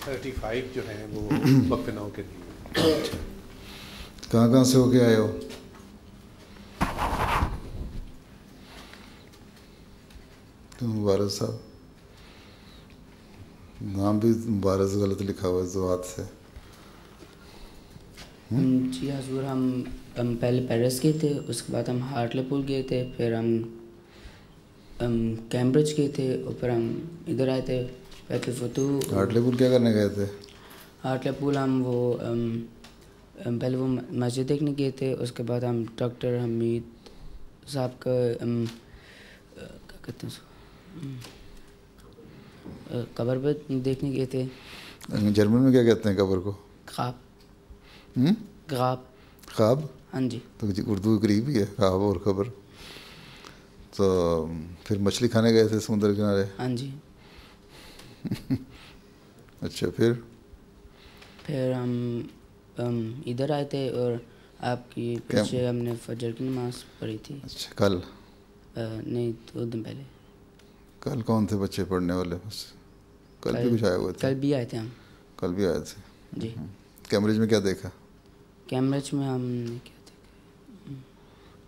35 جو ہیں وہ وقت نو کے لیے. کہاں کہاں سے ہو کے آئے ہو؟ مبارک صاحب نام بھی مبارک غلط لکھا ہوا ہے زوات سے. جی حضور، ہم پہلے پیرس گئے تھے، اس کے بعد ہم ہارٹلے پول گئے تھے، پھر ہم کیمبرج گئے تھے، اور پھر ہم ادھر آئے تھے بیت الفتوح. ہارٹلے پول کیا کرنے گئے تھے؟ ہارٹلے پول ہم وہ پہلے وہ مسجد دیکھنے گئے تھے، اس کے بعد ہم ڈاکٹر حمید صاحب کا کیا کہتے ہیں اس کو قبر پہ دیکھنے گئے تھے. جرمن میں کیا کہتے ہیں قبر کو؟ خواب. غاب. خواب؟ ہاں جی. تو اردو قریب ہی ہے خواب اور خبر. تو پھر مچھلی کھانے گئے تھے سمندر کنارے؟ ہاں جی. اچھا پھر ہم ادھر آئے تھے اور آپ کی پیچھے ہم نے فجر کی نماز پڑھی تھی. اچھا کل؟ نہیں 2 دن پہلے. کل کون تھے بچے پڑھنے والے؟ بس کل بھی کچھ آئے ہوئے تھے؟ کل بھی آئے تھے ہم. کل بھی آئے تھے جی. کیمبرج میں کیا دیکھا؟ کیمبرج میں ہم نے کیا دیکھا؟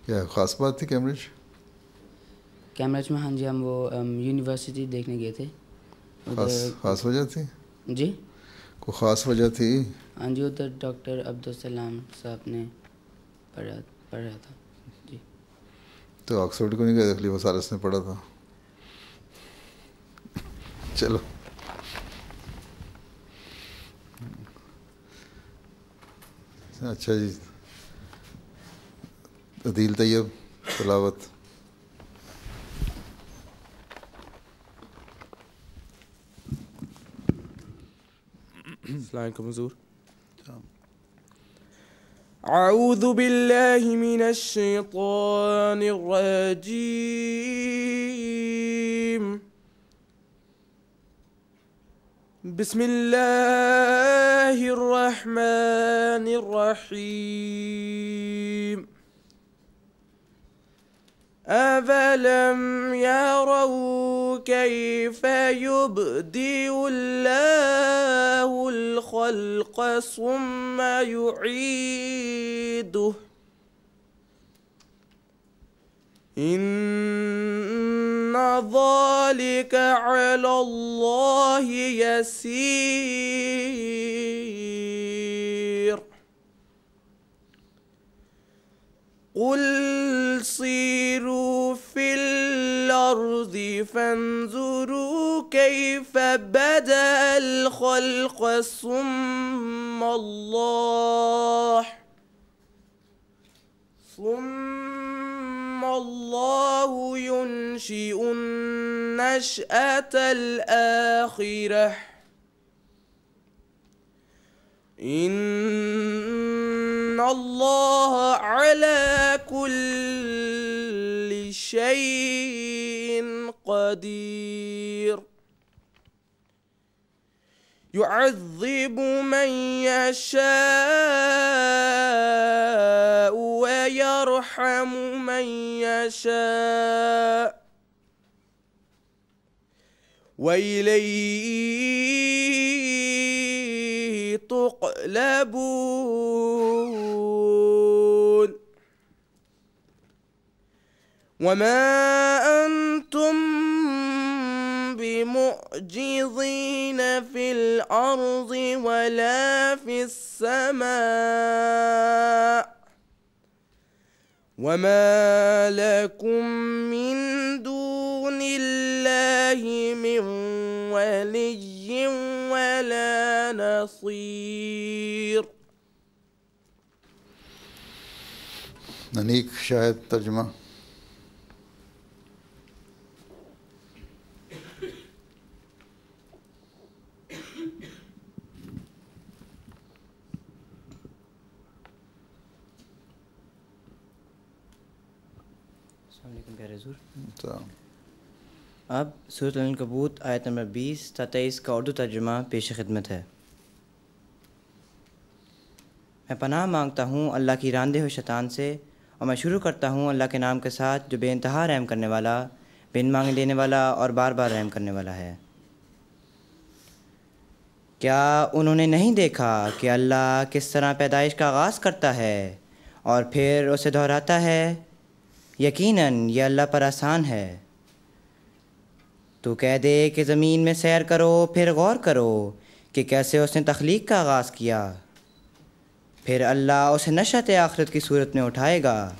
کیا خاص بات تھی کیمبرج؟ کیمبرج میں ہاں جی ہم وہ یونیورسٹی دیکھنے گئے تھے. خاص وجہ تھی؟ جی کوئی خاص وجہ تھی؟ ہاں جی، ادھر ڈاکٹر عبدالسلام صاحب نے پڑھا تھا. جی. تو آکسفورڈ کو نہیں گئے؟ خلیفہ ثالث نے پڑھا تھا. چلو اچھا جی. عدیل طیب تلاوت. السلام علیکم حضور. اعوذ باللہ من الشیطان الرجیم. بسم اللہ الرحمن الرحیم. أَفَلَمْ يَرَوْا كَيْفَ يُبْدِئُ اللَّهُ الْخَلْقَ ثُمَّ يُعِيدُهُ إِنَّ ذَلِكَ عَلَى اللَّهِ يَسِيرٌ. قُلْ سِيرُوا فِي الْأَرْضِ فَانظُرُوا كَيْفَ بَدَأَ الْخَلْقَ ثُمَّ اللَّهُ يُنشِئُ النَّشْأَةَ الْآخِرَةَ إِنَّ اللَّهَ عَلَى كُلِّ شَيْءٍ قَدِيرٌ. يُعَذِّبُ مَن يَشَاءُ وَيَرْحَمُ مَن يَشَاءُ وَإِلَيْهِ تُقْلَبُونَ. وَمَا أَنْتُمْ بِمُعْجِزِينَ فِي الْأَرْضِ وَلَا فِي السَّمَاءِ وَمَا لَكُمْ مِنْ دُونِ اللَّهِ مِنْ وَلِيٍّ وَلَا نَصِيرٍ. انیک شاہد ترجمہ. السلام علیکم پیارے حضور. اب سورۃ العنکبوت آیت نمبر 20 تا 23 کا اردو ترجمہ پیش خدمت ہے. میں پناہ مانگتا ہوں اللہ کی راندے ہوئے شیطان سے، اور میں شروع کرتا ہوں اللہ کے نام کے ساتھ جو بے انتہا رحم کرنے والا، بن مانگے دینے والا اور بار بار رحم کرنے والا ہے. کیا انہوں نے نہیں دیکھا کہ اللہ کس طرح پیدائش کا آغاز کرتا ہے اور پھر اسے دہراتا ہے؟ یقیناً یہ اللہ پر آسان ہے۔ تو کہہ دے کہ زمین میں سیر کرو، پھر غور کرو کہ کیسے اس نے تخلیق کا آغاز کیا، پھر اللہ اسے نشأت آخرت کی صورت میں اٹھائے گا۔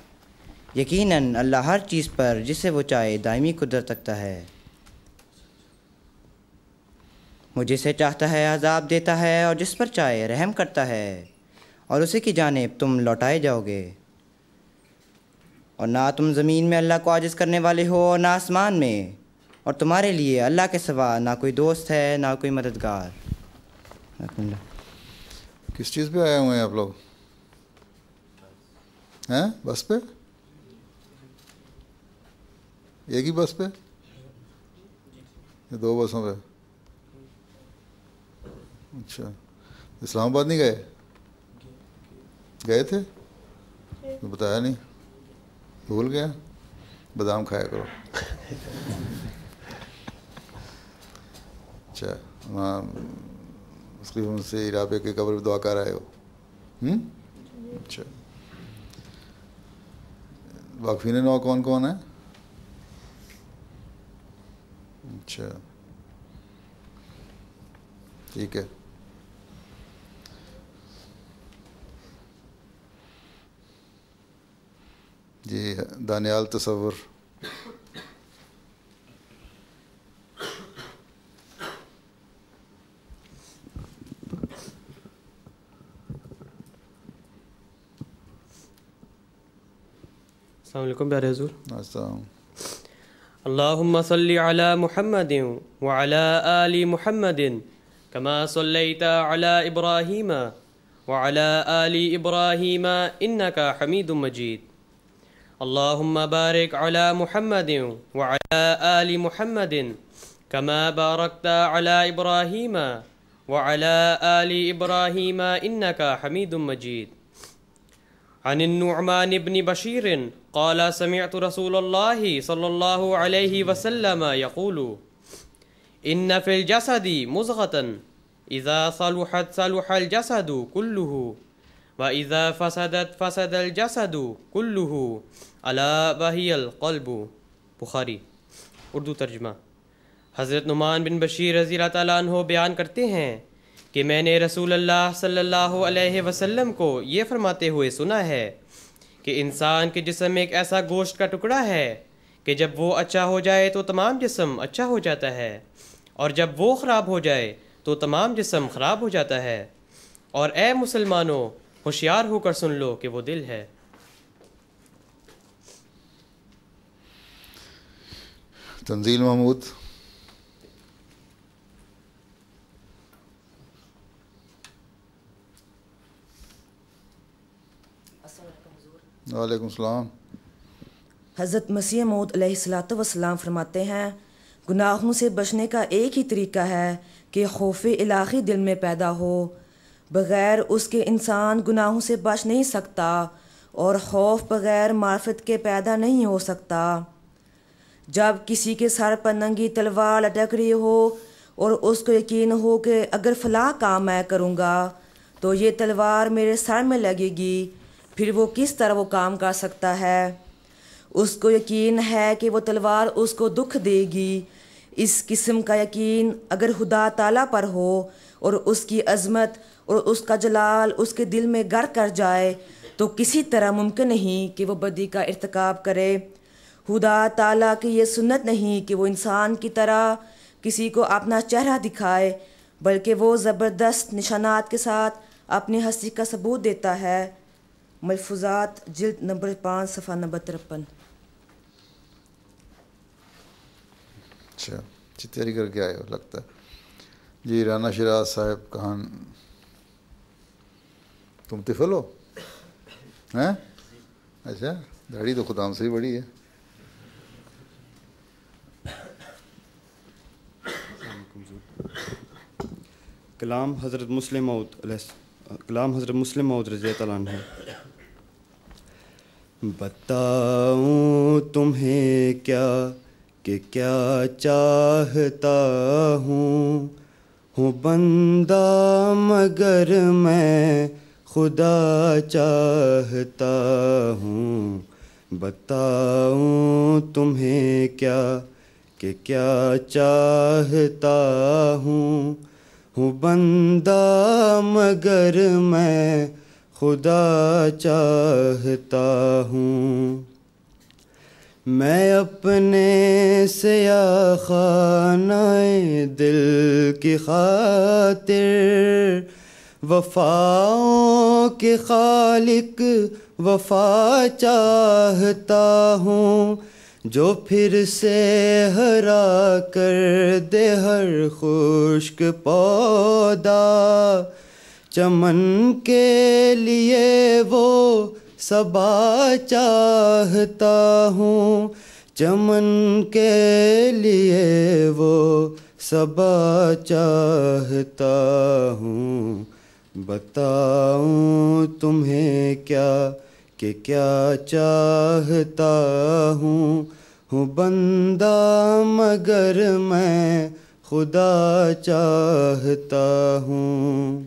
یقیناً اللہ ہر چیز پر جسے وہ چاہے دائمی قدرت رکھتا ہے۔ وہ جسے چاہتا ہے عذاب دیتا ہے اور جس پر چاہے رحم کرتا ہے، اور اسی کی جانب تم لوٹائے جاؤ گے۔ اور نہ تم زمین میں اللہ کو عاجز کرنے والے ہو اور نہ آسمان میں، اور تمہارے لیے اللہ کے سوا نہ کوئی دوست ہے نہ کوئی مددگار۔ کس چیز پہ آئے ہوئے ہیں آپ لوگ؟ ہیں بس پہ؟ ایک ہی بس پہ یا دو بسوں پہ؟ اچھا، اسلام آباد نہیں گئے؟ گئے تھے تو بتایا نہیں، بھول گیا؟ بادام کھایا کرو۔ اچھا، وہاں تقریباً سے رابعہ کے قبر پہ دعا کر آئے ہو؟ اچھا، واقفین نو کون کون ہے؟ اچھا ٹھیک ہے۔ جی دانیال تصور۔ السلام علیکم پیارے حضور۔ السلام۔ اللہم صلی علی محمد وعلی آل محمد کما صلیت علی ابراہیم وعلی آل ابراہیم انک حمید مجید۔ اللہم بارک علی محمد وعلی آل محمد کما بارکت علی ابراہیم وعلی آل ابراہیم انک حمید مجید۔ عن النعمان بن بشیر قال سمعت رسول اللہ صلی اللہ علیہ وسلم یقول ان فی الجسد مضغة اذا صلحت صلح الجسد كله واذا فسدت فسد الجسد كله الا وهي القلب۔ بخاری۔ اردو ترجمہ۔ حضرت نعمان بن بشیر رضی اللہ تعالیٰ عنہ بیان کرتے ہیں کہ میں نے رسول اللہ صلی اللہ علیہ وسلم کو یہ فرماتے ہوئے سنا ہے کہ انسان کے جسم میں ایک ایسا گوشت کا ٹکڑا ہے کہ جب وہ اچھا ہو جائے تو تمام جسم اچھا ہو جاتا ہے، اور جب وہ خراب ہو جائے تو تمام جسم خراب ہو جاتا ہے۔ اور اے مسلمانوں، ہوشیار ہو کر سن لو کہ وہ دل ہے۔ تنزیل محمود۔ وعلیکم السلام۔ حضرت مسیح موعود علیہ الصلاۃ والسلام فرماتے ہیں گناہوں سے بچنے کا ایک ہی طریقہ ہے کہ خوف الہی دل میں پیدا ہو، بغیر اس کے انسان گناہوں سے بچ نہیں سکتا، اور خوف بغیر معرفت کے پیدا نہیں ہو سکتا۔ جب کسی کے سر پر ننگی تلوار لٹک رہی ہو اور اس کو یقین ہو کہ اگر فلاں کام میں کروں گا تو یہ تلوار میرے سر میں لگے گی، پھر وہ کس طرح وہ کام کر سکتا ہے؟ اس کو یقین ہے کہ وہ تلوار اس کو دکھ دے گی۔ اس قسم کا یقین اگر خدا تعالیٰ پر ہو اور اس کی عظمت اور اس کا جلال اس کے دل میں گر کر جائے تو کسی طرح ممکن نہیں کہ وہ بدی کا ارتکاب کرے۔ خدا تعالیٰ کی یہ سنت نہیں کہ وہ انسان کی طرح کسی کو اپنا چہرہ دکھائے، بلکہ وہ زبردست نشانات کے ساتھ اپنی ہستی کا ثبوت دیتا ہے۔ ملفوظات جلد نمبر 5 صفحہ نمبر 53۔ اچھا اچھی تیاری کر کے آئے ہو لگتا ہے۔ جی رانا شراز صاحب کہاں؟ تم طفل ہو ہیں؟ اچھا داڑھی تو خدا سے ہی بڑی ہے۔ کلام حضرت مسلم موعود رضی اللہ عنہ۔ بتاؤں تمہیں کیا کہ کیا چاہتا ہوں، ہوں بندہ مگر میں خدا چاہتا ہوں. بتاؤں تمہیں کیا کہ کیا چاہتا ہوں بندہ مگر میں خدا چاہتا ہوں. میں اپنے سیاہ خانہ دل کی خاطر وفاؤں کے خالق وفا چاہتا ہوں. جو پھر سے ہرا کر دے ہر خشک پودا، چمن کے لیے وہ صبا چاہتا ہوں. چمن کے لیے وہ صبا چاہتا ہوں. بتاؤں تمہیں کیا کہ کیا چاہتا ہوں بندہ مگر میں خدا چاہتا ہوں.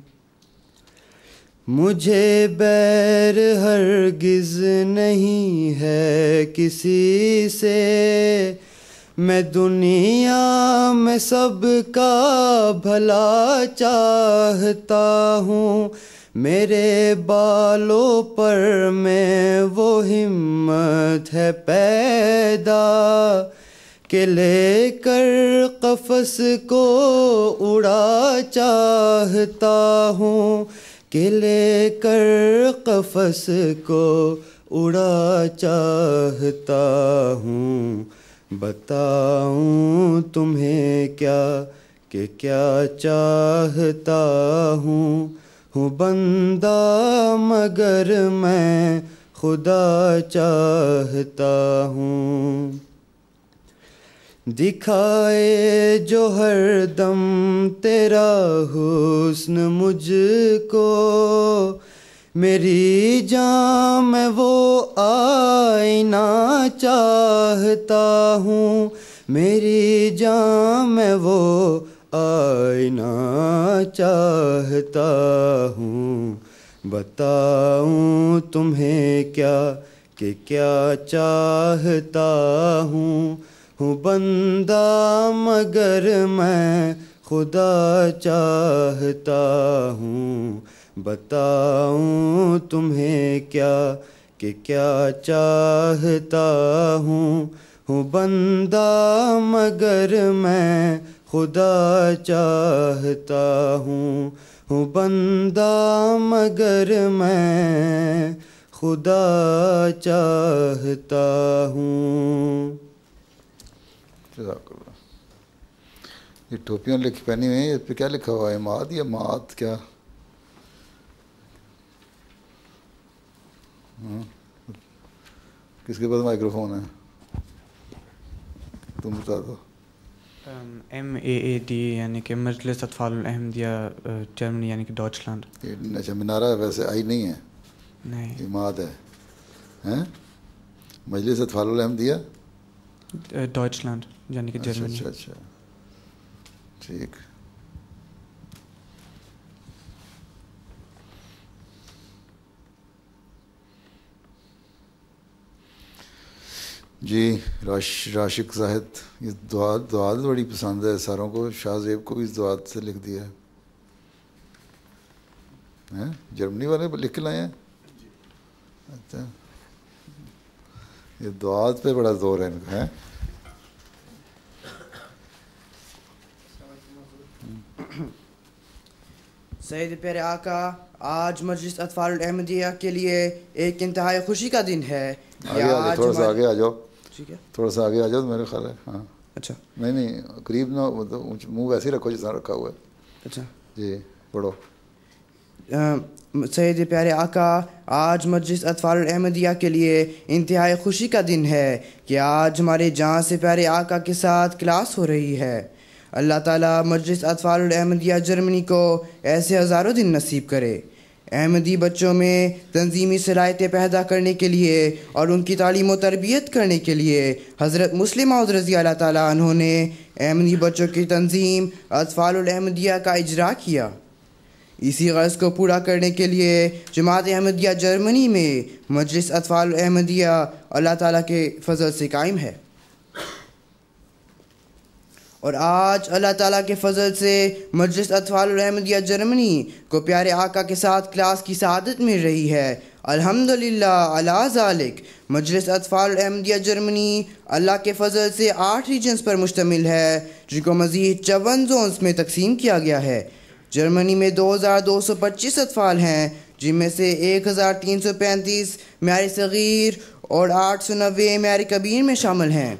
مجھے بیر ہرگز نہیں ہے کسی سے، میں دنیا میں سب کا بھلا چاہتا ہوں. میرے بالوں پر میں وہ ہمت ہے پیدا کہ لے کر قفس کو اڑا چاہتا ہوں. کہ لے کر قفس کو اڑا چاہتا ہوں. بتاؤں تمہیں کیا کہ کیا چاہتا ہوں بندہ مگر میں خدا چاہتا ہوں. دکھائے جو ہر دم تیرا حسن مجھ کو، میری جان میں وہ آئینہ چاہتا ہوں. میری جان میں وہ آئینہ چاہتا ہوں. بتاؤں تمہیں کیا کہ کیا چاہتا ہوں بندہ مگر میں خدا چاہتا ہوں. بتاؤں تمہیں کیا کہ کیا چاہتا ہوں بندہ مگر میں خدا چاہتا ہوں. بندہ مگر میں خدا چاہتا ہوں. جزاک اللہ. یہ ٹوپیاں پہنی ہوئی ہیں، اس پہ کیا لکھا ہوا ہے؟ ماد یا مات کیا؟ کس کے پاس مائکرو فون ہے؟ تم بتا دو. MAAD یعنی کہ مجلس اطفال الاحمدیہ جرمنی یعنی کہ ڈاچلینڈ. اچھا منارہ ویسے آئی نہیں ہے؟ نہیں، یہ ماد ہے. مجلس اطفال الاحمدیہ ڈاچلینڈ یعنی کہ جرمنی. اچھا اچھا ٹھیک. جی راشق زاہد، یہ دعا بڑی پسند ہے ساروں کو. شاہ زیب کو بھی اس دعا سے لکھ دیا ہے. جرمنی والے لکھ کے لائے ہیں. اچھا یہ دعا پہ بڑا زور ہے ان کا ہے. سید پیارے آقا، آج مجلس اطفال الاحمدیہ کے لیے ایک انتہائی خوشی کا دن ہے. تھوڑا سا آگے آ جاؤ. ٹھیک ہے، تھوڑا سا آگے آ جاؤ. میرا خیال ہے ہاں. اچھا نہیں قریب نہ، منہ ویسے ہی رکھو جیسا رکھا ہوا ہے. اچھا جی پڑھو. سید پیارے آقا، آج مجلس اطفال الاحمدیہ کے لیے انتہائی خوشی کا دن ہے کہ آج ہمارے جان سے پیارے آقا کے ساتھ کلاس ہو رہی ہے. اللہ تعالیٰ مجلس اطفال الاحمدیہ جرمنی کو ایسے ہزاروں دن نصیب کرے. احمدی بچوں میں تنظیمی صلاحیتیں پیدا کرنے کے لیے اور ان کی تعلیم و تربیت کرنے کے لیے حضرت مسلم موعود رضی اللہ تعالیٰ عنہ نے احمدی بچوں کی تنظیم اطفال الاحمدیہ کا اجرا کیا۔ اسی غرض کو پورا کرنے کے لیے جماعت احمدیہ جرمنی میں مجلس اطفال الاحمدیہ اللہ تعالیٰ کے فضل سے قائم ہے، اور آج اللہ تعالیٰ کے فضل سے مجلس اطفال الاحمدیہ جرمنی کو پیارے آقا کے ساتھ کلاس کی سعادت مل رہی ہے۔ الحمدللہ علی ذالک۔ مجلس اطفال الاحمدیہ جرمنی اللہ کے فضل سے 8 ریجنز پر مشتمل ہے، جن کو مزید 54 زونز میں تقسیم کیا گیا ہے۔ جرمنی میں 2225 اطفال ہیں، جن میں سے 1335 معیار صغیر اور 890 معیار کبیر میں شامل ہیں۔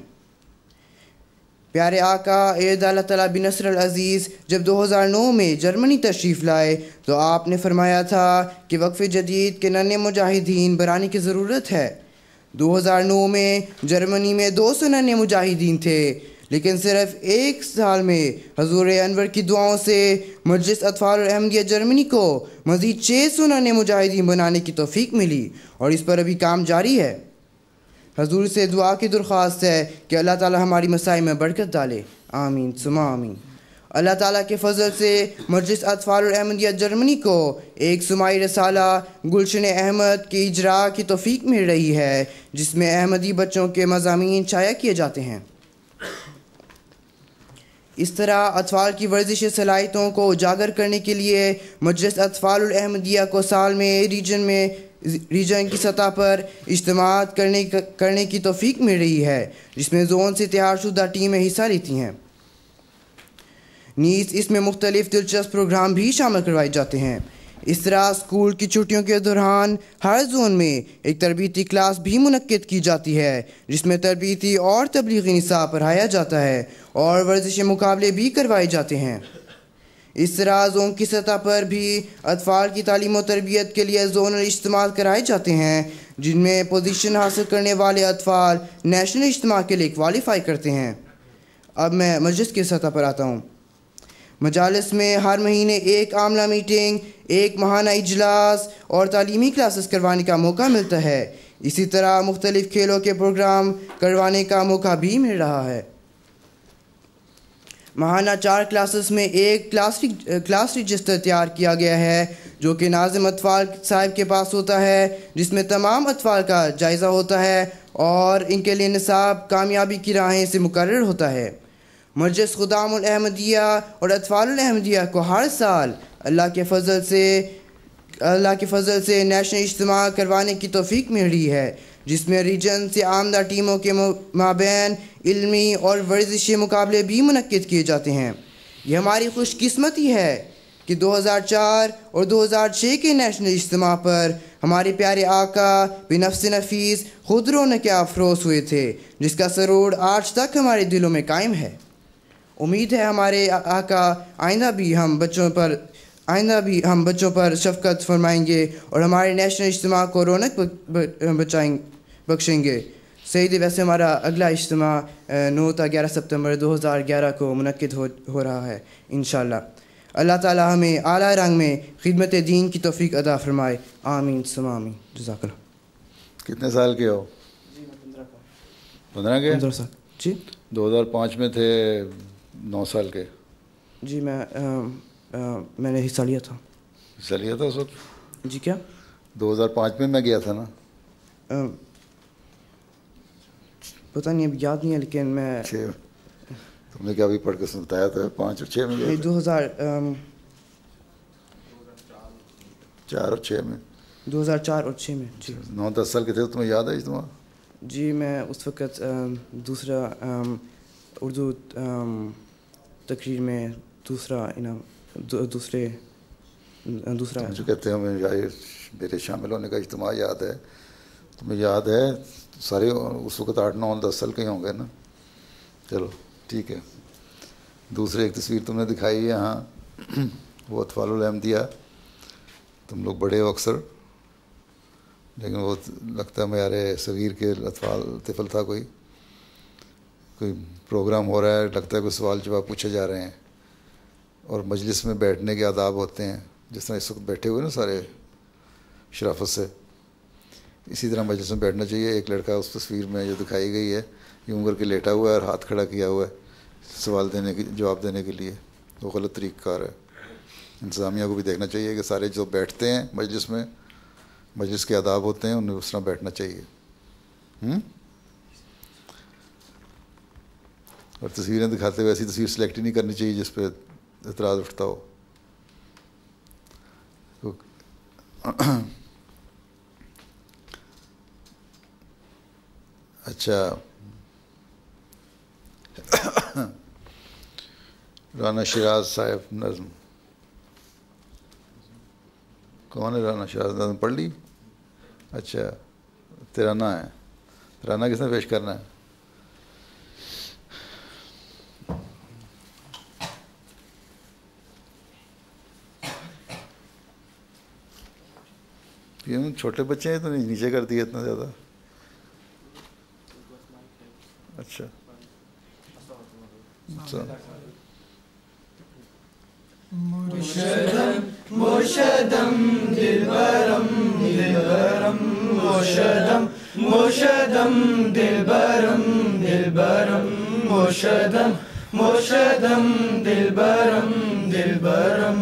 پیارے آقا اعزہ اللہ تعالیٰ بن نصر العزیز جب 2009 میں جرمنی تشریف لائے تو آپ نے فرمایا تھا کہ وقف جدید کے ننھے مجاہدین بنانے کی ضرورت ہے۔ 2009 میں جرمنی میں 200 ننھے مجاہدین تھے، لیکن صرف 1 سال میں حضور انور کی دعاؤں سے مجلس اطفال الاحمدیہ جرمنی کو مزید 600 ننھے مجاہدین بنانے کی توفیق ملی، اور اس پر ابھی کام جاری ہے۔ حضور سے دعا کی درخواست ہے کہ اللہ تعالیٰ ہماری مسائل میں برکت ڈالے، آمین ثم آمین۔ اللہ تعالیٰ کے فضل سے مجلس اطفال الاحمدیہ جرمنی کو ایک سماعی رسالہ گلشن احمد کی اجرا کی توفیق مل رہی ہے، جس میں احمدی بچوں کے مضامین شائع کیے جاتے ہیں۔ اس طرح اطفال کی ورزشی صلاحیتوں کو اجاگر کرنے کے لیے مجلس اطفال الاحمدیہ کو سال میں ریجن کی سطح پر اجتماعات کرنے کی توفیق مل رہی ہے، جس میں زون سے تیار شدہ ٹیمیں حصہ لیتی ہیں۔ نیز اس میں مختلف دلچسپ پروگرام بھی شامل کروائے جاتے ہیں۔ اس طرح اسکول کی چھٹیوں کے دوران ہر زون میں ایک تربیتی کلاس بھی منعقد کی جاتی ہے، جس میں تربیتی اور تبلیغی نصاب پڑھایا جاتا ہے اور ورزشی مقابلے بھی کروائے جاتے ہیں۔ اس طرح زون کی سطح پر بھی اطفال کی تعلیم و تربیت کے لیے زونل اجتماعات کرائے جاتے ہیں، جن میں پوزیشن حاصل کرنے والے اطفال نیشنل اجتماع کے لیے کوالیفائی کرتے ہیں۔ اب میں مجلس کی سطح پر آتا ہوں۔ مجالس میں ہر مہینے ایک عاملہ میٹنگ، ایک ماہانہ اجلاس اور تعلیمی کلاسز کروانے کا موقع ملتا ہے۔ اسی طرح مختلف کھیلوں کے پروگرام کروانے کا موقع بھی مل رہا ہے۔ ماہانہ 4 کلاسز میں ایک کلاس رجسٹر تیار کیا گیا ہے، جو کہ ناظم اطفال صاحب کے پاس ہوتا ہے، جس میں تمام اطفال کا جائزہ ہوتا ہے اور ان کے لیے نصاب کامیابی کی راہیں سے مقرر ہوتا ہے۔ مجلس خدام الاحمدیہ اور اطفال الاحمدیہ کو ہر سال اللہ کے فضل سے نیشنل اجتماع کروانے کی توفیق مل رہی ہے، جس میں ریجن سے آمدہ ٹیموں کے مابین علمی اور ورزشی مقابلے بھی منعقد کیے جاتے ہیں۔ یہ ہماری خوش قسمتی ہے کہ 2004 اور 2006 کے نیشنل اجتماع پر ہمارے پیارے آقا بنفس نفیس خود رونق افروز ہوئے تھے، جس کا سرور آج تک ہمارے دلوں میں قائم ہے۔ امید ہے ہمارے آقا آئندہ بھی ہم بچوں پر شفقت فرمائیں گے اور ہمارے نیشنل اجتماع کو رونق بخشیں گے۔ سعید ویسے ہمارا اگلا اجتماع 9 تا 11 ستمبر 2011 کو منعقد ہو رہا ہے انشاءاللہ۔ اللہ تعالی ہمیں اعلیٰ رنگ میں خدمت دین کی توفیق عطا فرمائے، آمین ثم آمین۔ جزاک اللہ۔ کتنے سال کے ہو؟ جی میں 15 کا۔ 15 کے؟ 15 سال جی۔ 2005 میں تھے 9 سال کے؟ جی میں نے حصہ لیا تھا۔ حصہ لیا تھا اس وقت؟ جی کیا؟ 2005 میں گیا تھا نا؟ پتہ نہیں اب یاد نہیں ہے، لیکن میں 6 تم نے کیا ابھی پڑھ کے بتایا تھا 5 اور 6 میں گیا؟ 4 اور 6 میں۔ 2004 اور 6 میں جی۔ 9-10 سال کے تھے، تمہیں یاد ہے اجتماع؟ جی میں اس وقت دوسرا اردو تقریر میں دوسرا جو کہتے ہیں ہمیں میرے شامل ہونے کا اجتماع یاد ہے، تمہیں یاد ہے؟ سارے اس وقت 8-9-10 سال کے ہی ہوں گے نا؟ چلو ٹھیک ہے۔ دوسری ایک تصویر تم نے دکھائی ہے یہاں، وہ اطفال الاحمدیہ، تم لوگ بڑے ہو اکثر، لیکن وہ لگتا ہے معیار صغیر کے طفل تھا، کوئی پروگرام ہو رہا ہے، لگتا ہے کوئی سوال جواب پوچھے جا رہے ہیں، اور مجلس میں بیٹھنے کے آداب ہوتے ہیں، جس طرح اس وقت بیٹھے ہوئے نا سارے شرافت سے. اسی طرح مجلس میں بیٹھنا چاہیے. ایک لڑکا اس تصویر میں جو دکھائی گئی ہے یوں کر کے لیٹا ہوا ہے اور ہاتھ کھڑا کیا ہوا ہے سوال دینے کی جواب دینے کے لیے. وہ غلط طریقہ کار ہے. انتظامیہ کو بھی دیکھنا چاہیے کہ سارے جو بیٹھتے ہیں مجلس میں, مجلس کے آداب ہوتے ہیں, انہیں اس طرح بیٹھنا چاہیے. اور تصویریں دکھاتے ہوئے ایسی تصویر سلیکٹ ہی نہیں کرنی چاہیے جس پہ اعتراض اٹھتا ہو. اچھا, رانا شیراز صاحب نظم. کون ہے رانا شیراز؟ نظم پڑھ لی؟ اچھا, ترانہ ہے. ترانہ کس نے پیش کرنا ہے؟ کیوں چھوٹے بچے ہیں تو نہیں نیچے کر دیا اتنا زیادہ؟ اچھا مرشدم مرشدم دلبرم دلبرم مرشدم مرشدم دلبرم دلبرم مرشدم مرشدم دلبرم دلبرم.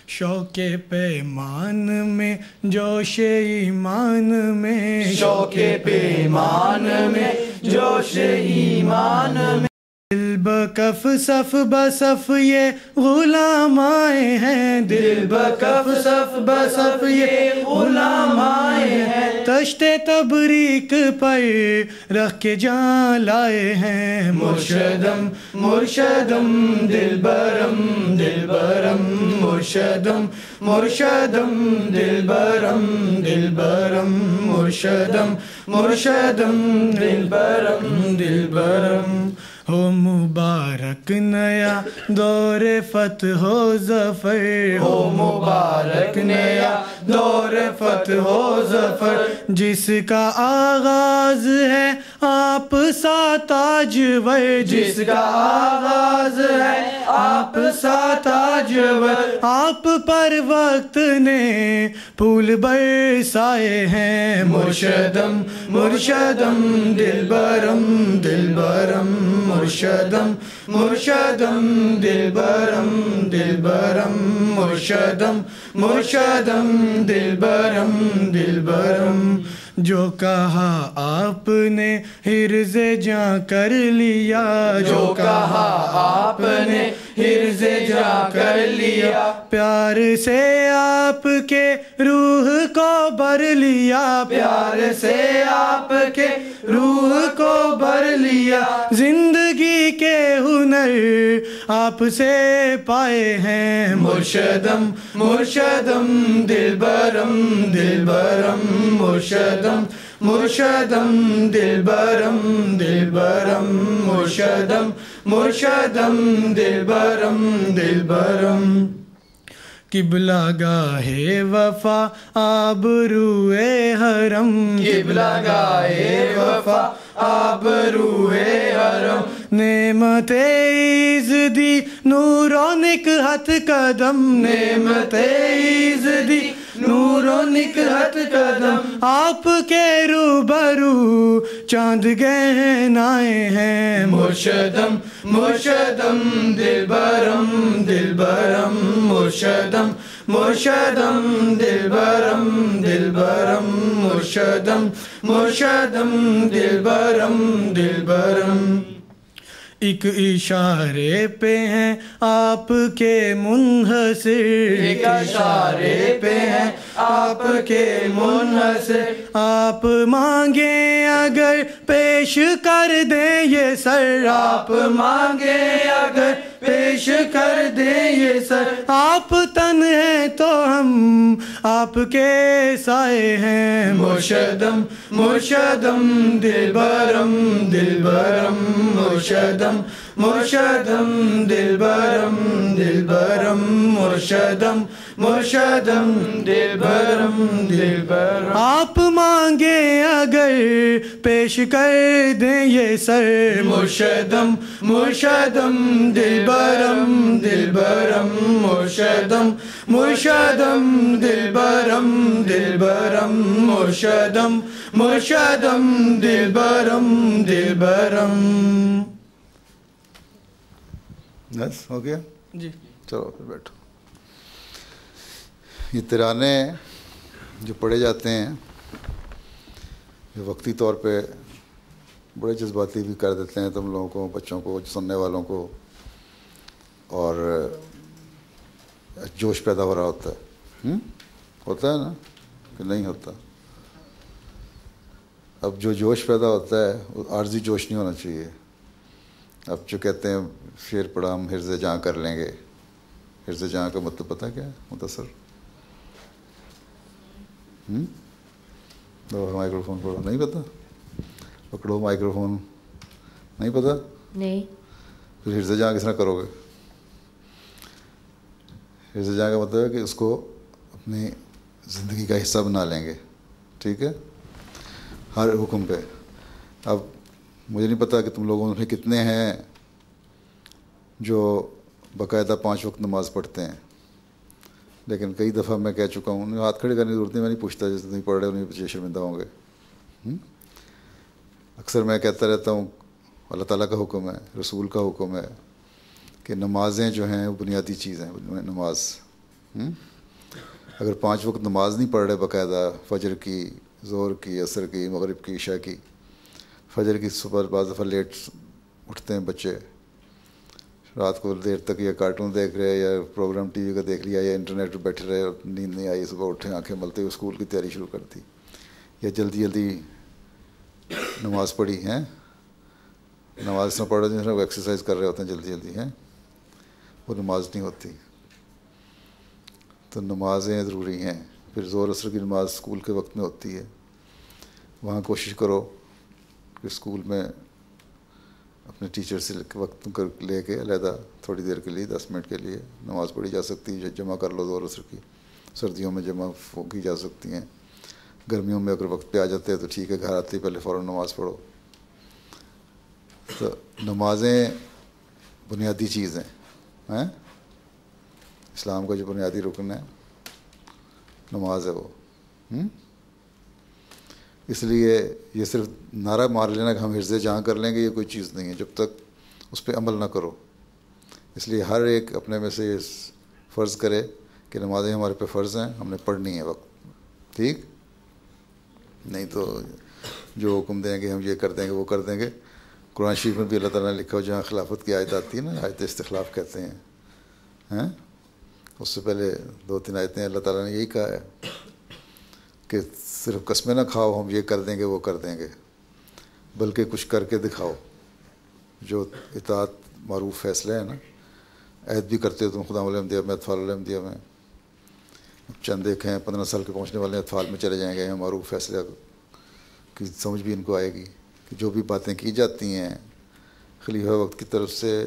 شوق پیمان میں جوش ایمان میں, شوق پیمان میں جوش ایمان میں, دل بکف صف بصف یہ غلام آئے ہیں, دل بکف صف بصف یہ غلام آئے ہیں, تشت تبریک پر رکھ کے جان لائے ہیں. مرشدم مرشدم دلبرم دلبرم مرشدم مرشدم دلبرم دلبرم مرشدم مرشدم دلبرم دلبرم. ہو مبارک نیا دور فتح و ظفر, ہو مبارک نیا دور فتح و ظفر, جس کا آغاز ہے آپ سا تاجور, جس کا آغاز ہے آپ سا تاجور, آپ پر وقت نے پھول برسائے ہیں. مرشدم مرشدم دلبرم دلبرم مرشدم مرشدم دلبرم دلبرم مرشدم مرشدم دلبرم دلبرم. جو کہا آپ نے حرز جاں کر لیا, جو کہا آپ نے حرز جاں کر لیا, پیار سے آپ کے روح کو بھر لیا, پیار سے آپ کے روح کو بھر لیا, زندگی کے ہنر آپ سے پائے ہیں. مرشدم مرشدم دلبرم دلبرم مرشدم مرشدم دلبرم دلبرم مرشدم مرشدم دلبرم دلبرم. قبلہ گاہے وفا آبروئے حرم, قبلہ گاہے وفا آبروئے حرم, نعمت ایزدی نور و نکہت قدم, نعمت ایزدی نور و نکہت قدم, آپ کے روبرو چاند گہنائے ہیں. مرشدم مرشدم دلبرم دلبرم مرشدم مرشدم دلبرم دلبرم مرشدم مرشدم دلبرم دلبرم. ایک اشارے پہ ہیں آپ کے منحصر, ایک اشارے پہ ہیں آپ کے منحصر, آپ مانگیں اگر پیش کر دیں یہ سر, آپ مانگیں اگر پیش کر دیں یہ سر, آپ تن ہیں تو ہم آپ کے سائے ہیں. مرشدم مرشدم دلبرم دلبرم مرشدم مرشدم دلبرم دلبرم مرشدم مرشدم دلبرم دلبرم. آپ مانگیں اگر پیش کر دیں یہ سر مرشدم مرشدم دلبرم دلبرم مرشدم مرشدم دلبرم دلبرم مرشدم مرشدم دلبرم دلبرم. بس ہو گیا جی. چلو پھر بیٹھو. یہ ترانے جو پڑھے جاتے ہیں یہ وقتی طور پہ بڑے جذباتی بھی کر دیتے ہیں تم لوگوں کو, بچوں کو, سننے والوں کو, اور جوش پیدا ہو رہا ہوتا ہے. ہوتا ہے نا کہ نہیں ہوتا؟ اب جو جوش پیدا ہوتا ہے وہ عارضی جوش نہیں ہونا چاہیے. اب جو کہتے ہیں شعر پڑھا ہم حرز جاں کر لیں گے, حرز جاں کا مطلب پتہ کیا ہے مختصر؟ مائکرو فون پڑھو, نہیں پتہ؟ پکڑو مائکرو فون, نہیں پتہ؟ نہیں. پھر حرز جاں کس طرح کرو گے؟ حرز جاں کا مطلب ہے کہ اس کو اپنی زندگی کا حصہ بنا لیں گے. ٹھیک ہے, ہر حکم پہ. اب مجھے نہیں پتہ کہ تم لوگوں میں کتنے ہیں جو باقاعدہ 5 وقت نماز پڑھتے ہیں, لیکن کئی دفعہ میں کہہ چکا ہوں, ہاتھ کھڑے کرنے کی ضرورت نہیں, میں نہیں پوچھتا جیسے نہیں پڑھ رہے انہیں بچے شرمندہ ہوں گے. اکثر میں کہتا رہتا ہوں اللہ تعالیٰ کا حکم ہے, رسول کا حکم ہے کہ نمازیں جو ہیں وہ بنیادی چیز ہیں. نماز اگر 5 وقت نماز نہیں پڑھ رہے باقاعدہ, فجر کی, ظہر کی, عصر کی, مغرب کی, عشاء کی, فجر کی صبح بعض دفعہ لیٹ اٹھتے ہیں بچے, رات کو دیر تک یا کارٹون دیکھ رہے یا پروگرام ٹی وی کا دیکھ لیا یا انٹرنیٹ پہ بیٹھے رہے اور نیند نہیں آئی, صبح اٹھے آنکھیں ملتے ہوئے اسکول کی تیاری شروع کر دی, یا جلدی جلدی نماز پڑھی ہیں. نماز اس طرح پڑھ رہے ہیں وہ ایکسرسائز کر رہے ہوتے ہیں جلدی جلدی ہیں, وہ نماز نہیں ہوتی. تو نمازیں ضروری ہیں. پھر ظہر عصر کی نماز اسکول کے وقت میں ہوتی ہے, وہاں کوشش کرو کہ اسکول میں اپنے ٹیچر سے وقت لے کے علیحدہ تھوڑی دیر کے لیے 10 منٹ کے لیے نماز پڑھی جا سکتی ہے. جمع کر لو ظہر عصر کی, سردیوں میں جمع کی جا سکتی ہیں. گرمیوں میں اگر وقت پہ آ جاتے ہیں تو ٹھیک ہے, گھر آتے ہی پہلے فوراً نماز پڑھو. تو نمازیں بنیادی چیز ہیں. اسلام کا جو بنیادی رکن ہے نماز ہے وہ. اس لیے یہ صرف نعرہ مار لینا کہ ہم حرز جاں کر لیں گے یہ کوئی چیز نہیں ہے جب تک اس پہ عمل نہ کرو. اس لیے ہر ایک اپنے میں سے یہ فرض کرے کہ نمازیں ہمارے پہ فرض ہیں, ہم نے پڑھنی ہے وقت. ٹھیک, نہیں تو جو حکم دیں گے ہم یہ کر دیں گے وہ کر دیں گے. قرآن شریف میں بھی اللہ تعالیٰ نے لکھا ہو جہاں خلافت کی آیت آتی ہے نا, آیت استخلاف کہتے ہیں, اس سے پہلے 2-3 آیتیں اللہ تعالیٰ نے یہی کہا ہے کہ صرف قسمیں نہ کھاؤ ہم یہ کر دیں گے وہ کر دیں گے, بلکہ کچھ کر کے دکھاؤ. جو اطاعت معروف فیصلے ہیں نا, عہد بھی کرتے ہو تم خدا الحمدیہ میں, اطفال الحمدیہ میں. چند ایک ہیں 15 سال کے پہنچنے والے اطفال میں چلے جائیں گے, معروف فیصلے کی سمجھ بھی ان کو آئے گی کہ جو بھی باتیں کی جاتی ہیں خلیفہ وقت کی طرف سے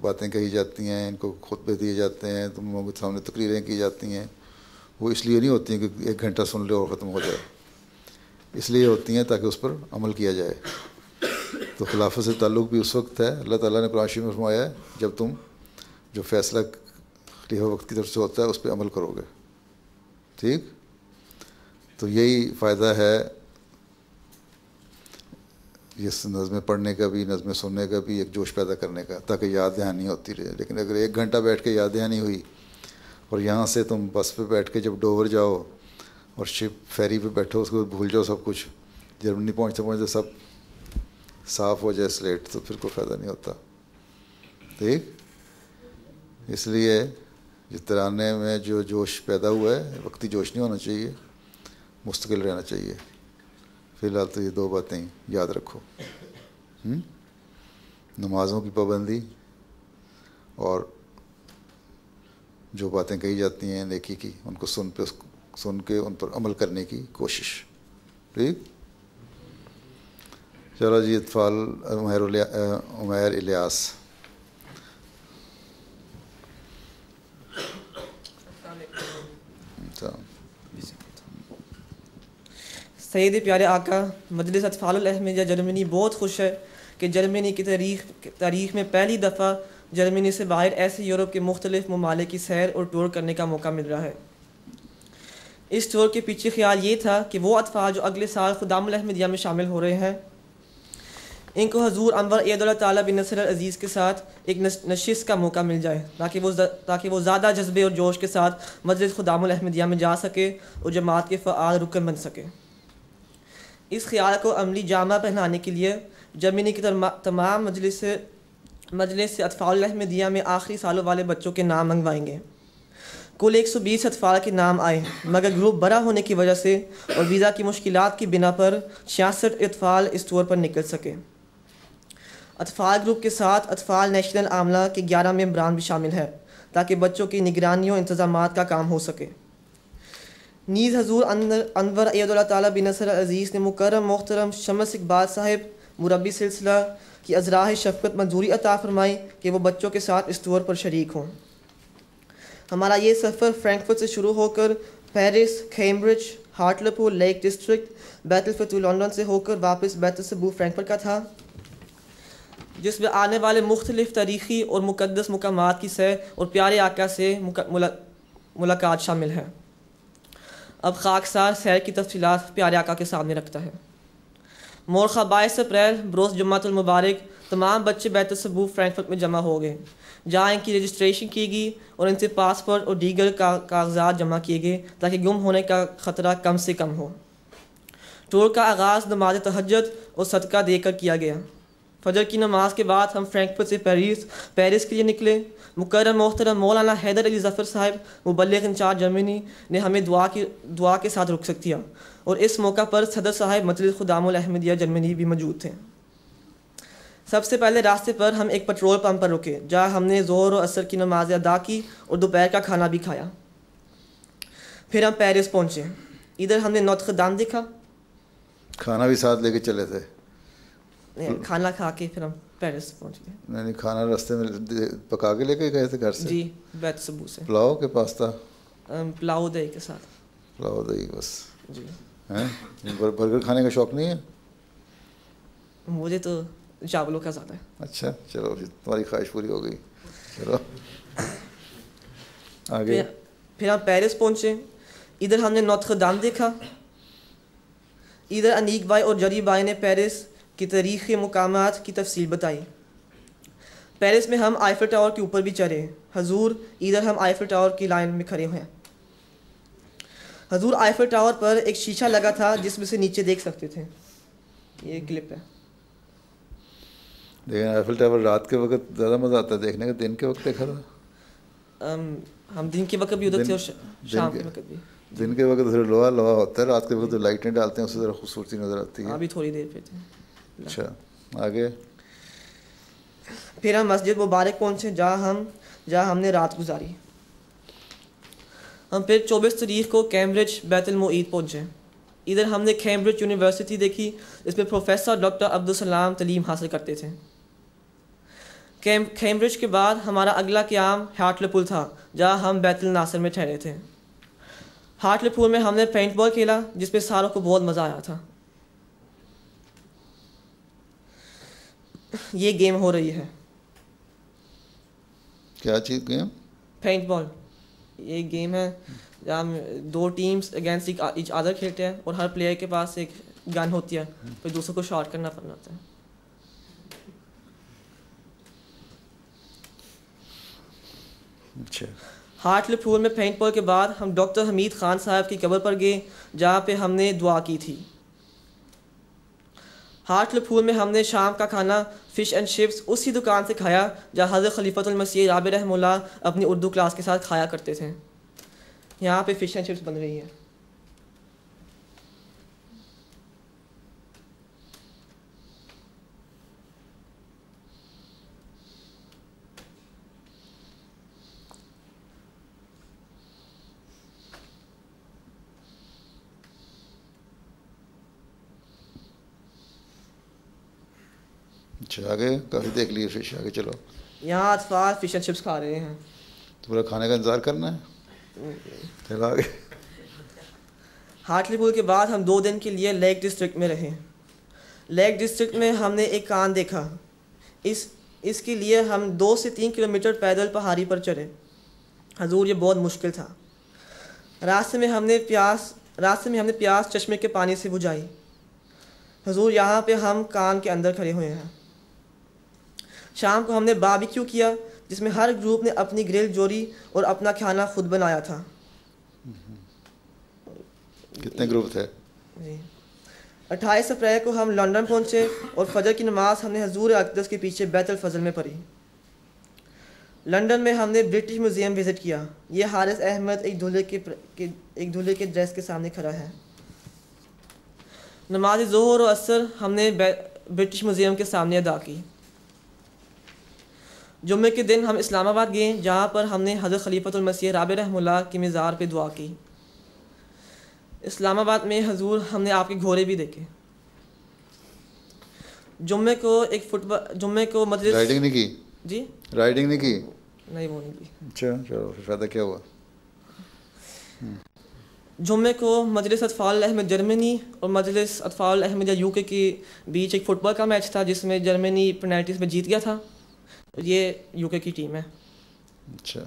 باتیں کہی جاتی ہیں, ان کو خطبے دیے جاتے ہیں, تم لوگوں کے سامنے تقریریں کی جاتی ہیں, وہ اس لیے نہیں ہوتی ہیں کہ 1 گھنٹہ سن لو اور ختم ہو جائے. اس لیے ہوتی ہیں تاکہ اس پر عمل کیا جائے. تو خلافت سے تعلق بھی اس وقت ہے, اللہ تعالیٰ نے قرآن شریف میں فرمایا ہے جب تم جو فیصلہ خلیفہ وقت کی طرف سے ہوتا ہے اس پہ عمل کرو گے. ٹھیک, تو یہی فائدہ ہے اس نظمیں پڑھنے کا بھی, نظمیں سننے کا بھی, ایک جوش پیدا کرنے کا, تاکہ یاد دہانی ہوتی رہے. لیکن اگر 1 گھنٹہ بیٹھ کے یاد دہانی ہوئی اور یہاں سے تم بس پہ بیٹھ کے جب ڈوور جاؤ اور شپ فیری پہ بیٹھو اس کو بھول جاؤ سب کچھ, جرمنی پہنچتے پہنچتے سب صاف ہو جائے سلیٹ, تو پھر کوئی فائدہ نہیں ہوتا. ٹھیک, اس لیے جس ترانے میں جو جوش پیدا ہوا ہے وقتی جوش نہیں ہونا چاہیے, مستقل رہنا چاہیے. فی الحال تو یہ 2 باتیں یاد رکھو, نمازوں کی پابندی اور جو باتیں کہی جاتی ہیں نیکی کی ان کو سن کے ان پر عمل کرنے کی کوشش. ٹھیک, چلو جی اطفال عمیر الیاس. سید پیارے آقا، مجلس اطفال الاحمدیہ جرمنی بہت خوش ہے کہ جرمنی کی تاریخ میں پہلی دفعہ جرمنی سے باہر ایسے یورپ کے مختلف ممالک کی سیر اور ٹور کرنے کا موقع مل رہا ہے. اس ٹور کے پیچھے خیال یہ تھا کہ وہ اطفال جو اگلے سال خدام الاحمدیہ میں شامل ہو رہے ہیں، ان کو حضور انور اید اللہ تعالیٰ بن نصر العزیز کے ساتھ ایک نشست کا موقع مل جائے تاکہ وہ زیادہ جذبے اور جوش کے ساتھ مجلس خدام الاحمدیہ میں جا سکے اور جماعت کے فعال رکن بن سکے. اس خیال کو عملی جامہ پہنانے کے لیے جرمنی کی تمام مجلس سے اطفال الاحمدیہ میں آخری سالوں والے بچوں کے نام منگوائیں گے. کل 120 اطفال کے نام آئے، مگر گروپ بڑا ہونے کی وجہ سے اور ویزا کی مشکلات کی بنا پر 66 اطفال اس ٹور پر نکل سکے. اطفال گروپ کے ساتھ اطفال نیشنل عاملہ کے 11 ممبران بھی شامل ہیں تاکہ بچوں کی نگرانی و انتظامات کا کام ہو سکے. نیز حضور انور اید اللہ تعالیٰ بن نصر العزیز نے مکرم محترم شمس اقبال صاحب مربی سلسلہ کی ازراہ شفقت منظوری عطا فرمائی کہ وہ بچوں کے ساتھ اس ٹور پر شریک ہوں. ہمارا یہ سفر فرینکفرٹ سے شروع ہو کر پیرس، کیمبرج، ہارٹلپور، لیک ڈسٹرکٹ، بیت الفتوح لندن سے ہو کر واپس بیت الصبوح فرینکفرٹ کا تھا، جس میں آنے والے مختلف تاریخی اور مقدس مقامات کی سیر اور پیارے آقا سے ملاقات شامل ہے. اب خاکسار سیر کی تفصیلات پیارے آقا کے سامنے رکھتا ہے. مورخہ 22 اپریل بروز جمعۃ المبارک تمام بچے بیت الصبوح فرینکفرٹ میں جمع ہو گئے، جہاں ان کی رجسٹریشن کی گئی اور ان سے پاسپورٹ اور دیگر کاغذات جمع کیے گئے تاکہ گم ہونے کا خطرہ کم سے کم ہو. ٹور کا آغاز نماز تہجد اور صدقہ دے کر کیا گیا. فجر کی نماز کے بعد ہم فرینکفرٹ سے پیرس کے لیے نکلے. مکرم محترم مولانا حیدر علی ظفر صاحب مبلغ انچارج جرمنی نے ہمیں دعا کے ساتھ رخصت کیا اور اس موقع پر صدر صاحب مجلس خدام الاحمدیہ جرمنی بھی موجود تھے. سب سے پہلے راستے پر ہم ایک پیٹرول پمپ پر رکے، جہاں ہم نے ظہر و عصر کی نماز ادا کی اور دوپہر کا کھانا بھی کھایا. پھر ہم پیرس پہنچے. ادھر ہم نے نوتر دام دیکھا. کھانا بھی ساتھ لے کے چلے تھے؟ کھانا کھا کے پھر ہم پیرس پہنچ گئے. نہیں، کھانا راستے میں پکا کے لے کے گئے تھے گھر سے؟ جی، بیت صبح سے. پلاؤ کے پاستا؟ پلاؤ دہی کے ساتھ. پلاؤ دہی بس. جی. برگر کھانے کا شوق نہیں ہے؟ مجھے تو چاولوں کا زیادہ ہے. اچھا، چلو تمہاری خواہش پوری ہو گئی. چلو آگے. پھر ہم پیرس پہنچے. ادھر ہم نے نوتر دام دیکھا. ادھر انیک بھائی اور جری بھائی نے پیرس کی تاریخی مقامات کی تفصیل بتائی. پیرس میں ہم آئیفل ٹاور کے اوپر بھی چڑھے. حضور ادھر ہم آئیفل ٹاور کی لائن میں کھڑے ہوئے ہیں. حضور آئیفل ٹاور پر ایک شیشہ لگا تھا جس میں سے نیچے دیکھ سکتے تھے. یہ کلپ ہے. لیکن آئیفل ٹاور رات کے وقت زیادہ مزہ آتا ہے دیکھنے کا. دن کے وقت دیکھا تھا؟ ہم دن کے وقت بھی ادھر تھے اور شام کے وقت بھی. دن کے وقت لوہا لوہا ہوتا ہے، رات کے وقت لائٹیں ڈالتے ہیں، اس سے ذرا خوبصورتی نظر آتی ہے. ابھی تھوڑی دیر پہ تھے. اچھا، آگے. پھر ہم مسجد مبارک پہنچے جہاں ہم نے رات گزاری. ہم پھر 24 تاریخ کو کیمبرج بیت المعید پہنچے. ادھر ہم نے کیمبرج یونیورسٹی دیکھی. اس میں پروفیسر ڈاکٹر عبدالسلام تعلیم حاصل کرتے تھے. کیمبرج کے بعد ہمارا اگلا قیام ہارٹلپور تھا، جہاں ہم بیت الناصر میں ٹھہرے تھے. ہارٹلپور میں ہم نے پینٹ بال کھیلا، جس میں ساروں کو بہت مزہ آیا تھا. یہ گیم ہو رہی ہے. کیا چیز گیم؟ پینٹ بال. یہ گیم ہے جہاں دو ٹیمز اگینسٹ ایچ ادر کھیلتے ہیں اور ہر پلیئر کے پاس ایک گن ہوتی ہے، پھر دوسروں کو شاٹ کرنا پڑنا ہوتا ہے. اچھا. ہارٹلپور میں پینٹ بال کے بعد ہم ڈاکٹر حمید خان صاحب کی قبر پر گئے، جہاں پہ ہم نے دعا کی تھی. ہارٹلپور میں ہم نے شام کا کھانا فش اینڈ چپس اسی دکان سے کھایا جہاں حضرت خلیفۃ المسیح رابع رحمہ اللہ اپنی اردو کلاس کے ساتھ کھایا کرتے تھے. یہاں پہ فش اینڈ چپس بن رہی ہے. اچھا آگے کافی دیکھ لیے فش, آگے چلو. یہاں اطفال فش اینڈ چپس کھا رہے ہیں. تو پورا کھانے کا انتظار کرنا ہے. چلو آگے. ہارٹلی پول کے بعد ہم 2 دن کے لیے لیک ڈسٹرکٹ میں رہے. لیک ڈسٹرکٹ میں ہم نے ایک کان دیکھا. اس کے لیے ہم 2 سے 3 کلومیٹر پیدل پہاڑی پر چڑھے. حضور یہ بہت مشکل تھا. راستے میں ہم نے پیاس چشمے کے پانی سے بجھائی. حضور یہاں پہ ہم کان کے اندر کھڑے ہوئے ہیں. شام کو ہم نے باربیکیو کیا جس میں ہر گروپ نے اپنی گرل جوڑی اور اپنا کھانا خود بنایا تھا. کتنے گروپ تھے؟ جی 28 اپریل کو ہم لندن پہنچے اور فجر کی نماز ہم نے حضور اقدس کے پیچھے بیت الفضل میں پڑھی. لندن میں ہم نے برٹش میوزیم وزٹ کیا. یہ حارث احمد ایک دولہے کے ڈریس کے سامنے کھڑا ہے. نماز ظہر و عصر ہم نے برٹش میوزیم کے سامنے ادا کی. جمعے کے دن ہم اسلام آباد گئے جہاں پر ہم نے حضرت خلیفۃ المسیح رابع رحمہ اللہ کی مزار پہ دعا کی. اسلام آباد میں حضور ہم نے آپ کے گھوڑے بھی دیکھے. جمعے کو مجلس رائڈنگ نہیں کی؟ جی رائڈنگ نہیں کی؟ نہیں وہ نہیں کی. اچھا چلو فائدہ کیا ہوا؟ جمعے کو مجلس اطفال احمد جرمنی اور مجلس اطفال احمد یو کے بیچ ایک فٹ بال کا میچ تھا جس میں جرمنی پینلٹیز میں جیت گیا تھا. یہ یو کے کی ٹیم ہے. اچھا.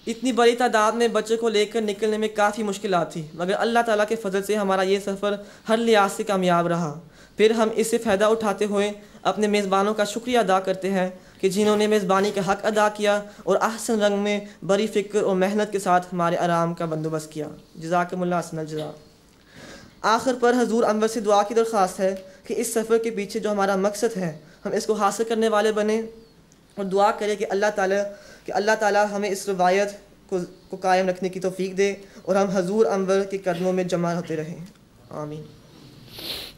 اتنی بڑی تعداد میں بچوں کو لے کر نکلنے میں کافی مشکلات تھی مگر اللہ تعالیٰ کے فضل سے ہمارا یہ سفر ہر لحاظ سے کامیاب رہا. پھر ہم اس سے فائدہ اٹھاتے ہوئے اپنے میزبانوں کا شکریہ ادا کرتے ہیں کہ جنہوں نے میزبانی کا حق ادا کیا اور احسن رنگ میں بڑی فکر اور محنت کے ساتھ ہمارے آرام کا بندوبست کیا. جزاکم اللہ احسن الجزا. آخر پر حضور انور سے دعا کی درخواست ہے کہ اس سفر کے پیچھے جو ہمارا مقصد ہے ہم اس کو حاصل کرنے والے بنیں اور دعا کریں کہ اللہ تعالیٰ ہمیں اس روایت کو قائم رکھنے کی توفیق دے اور ہم حضور انور کے قدموں میں جمع ہوتے رہیں. آمین.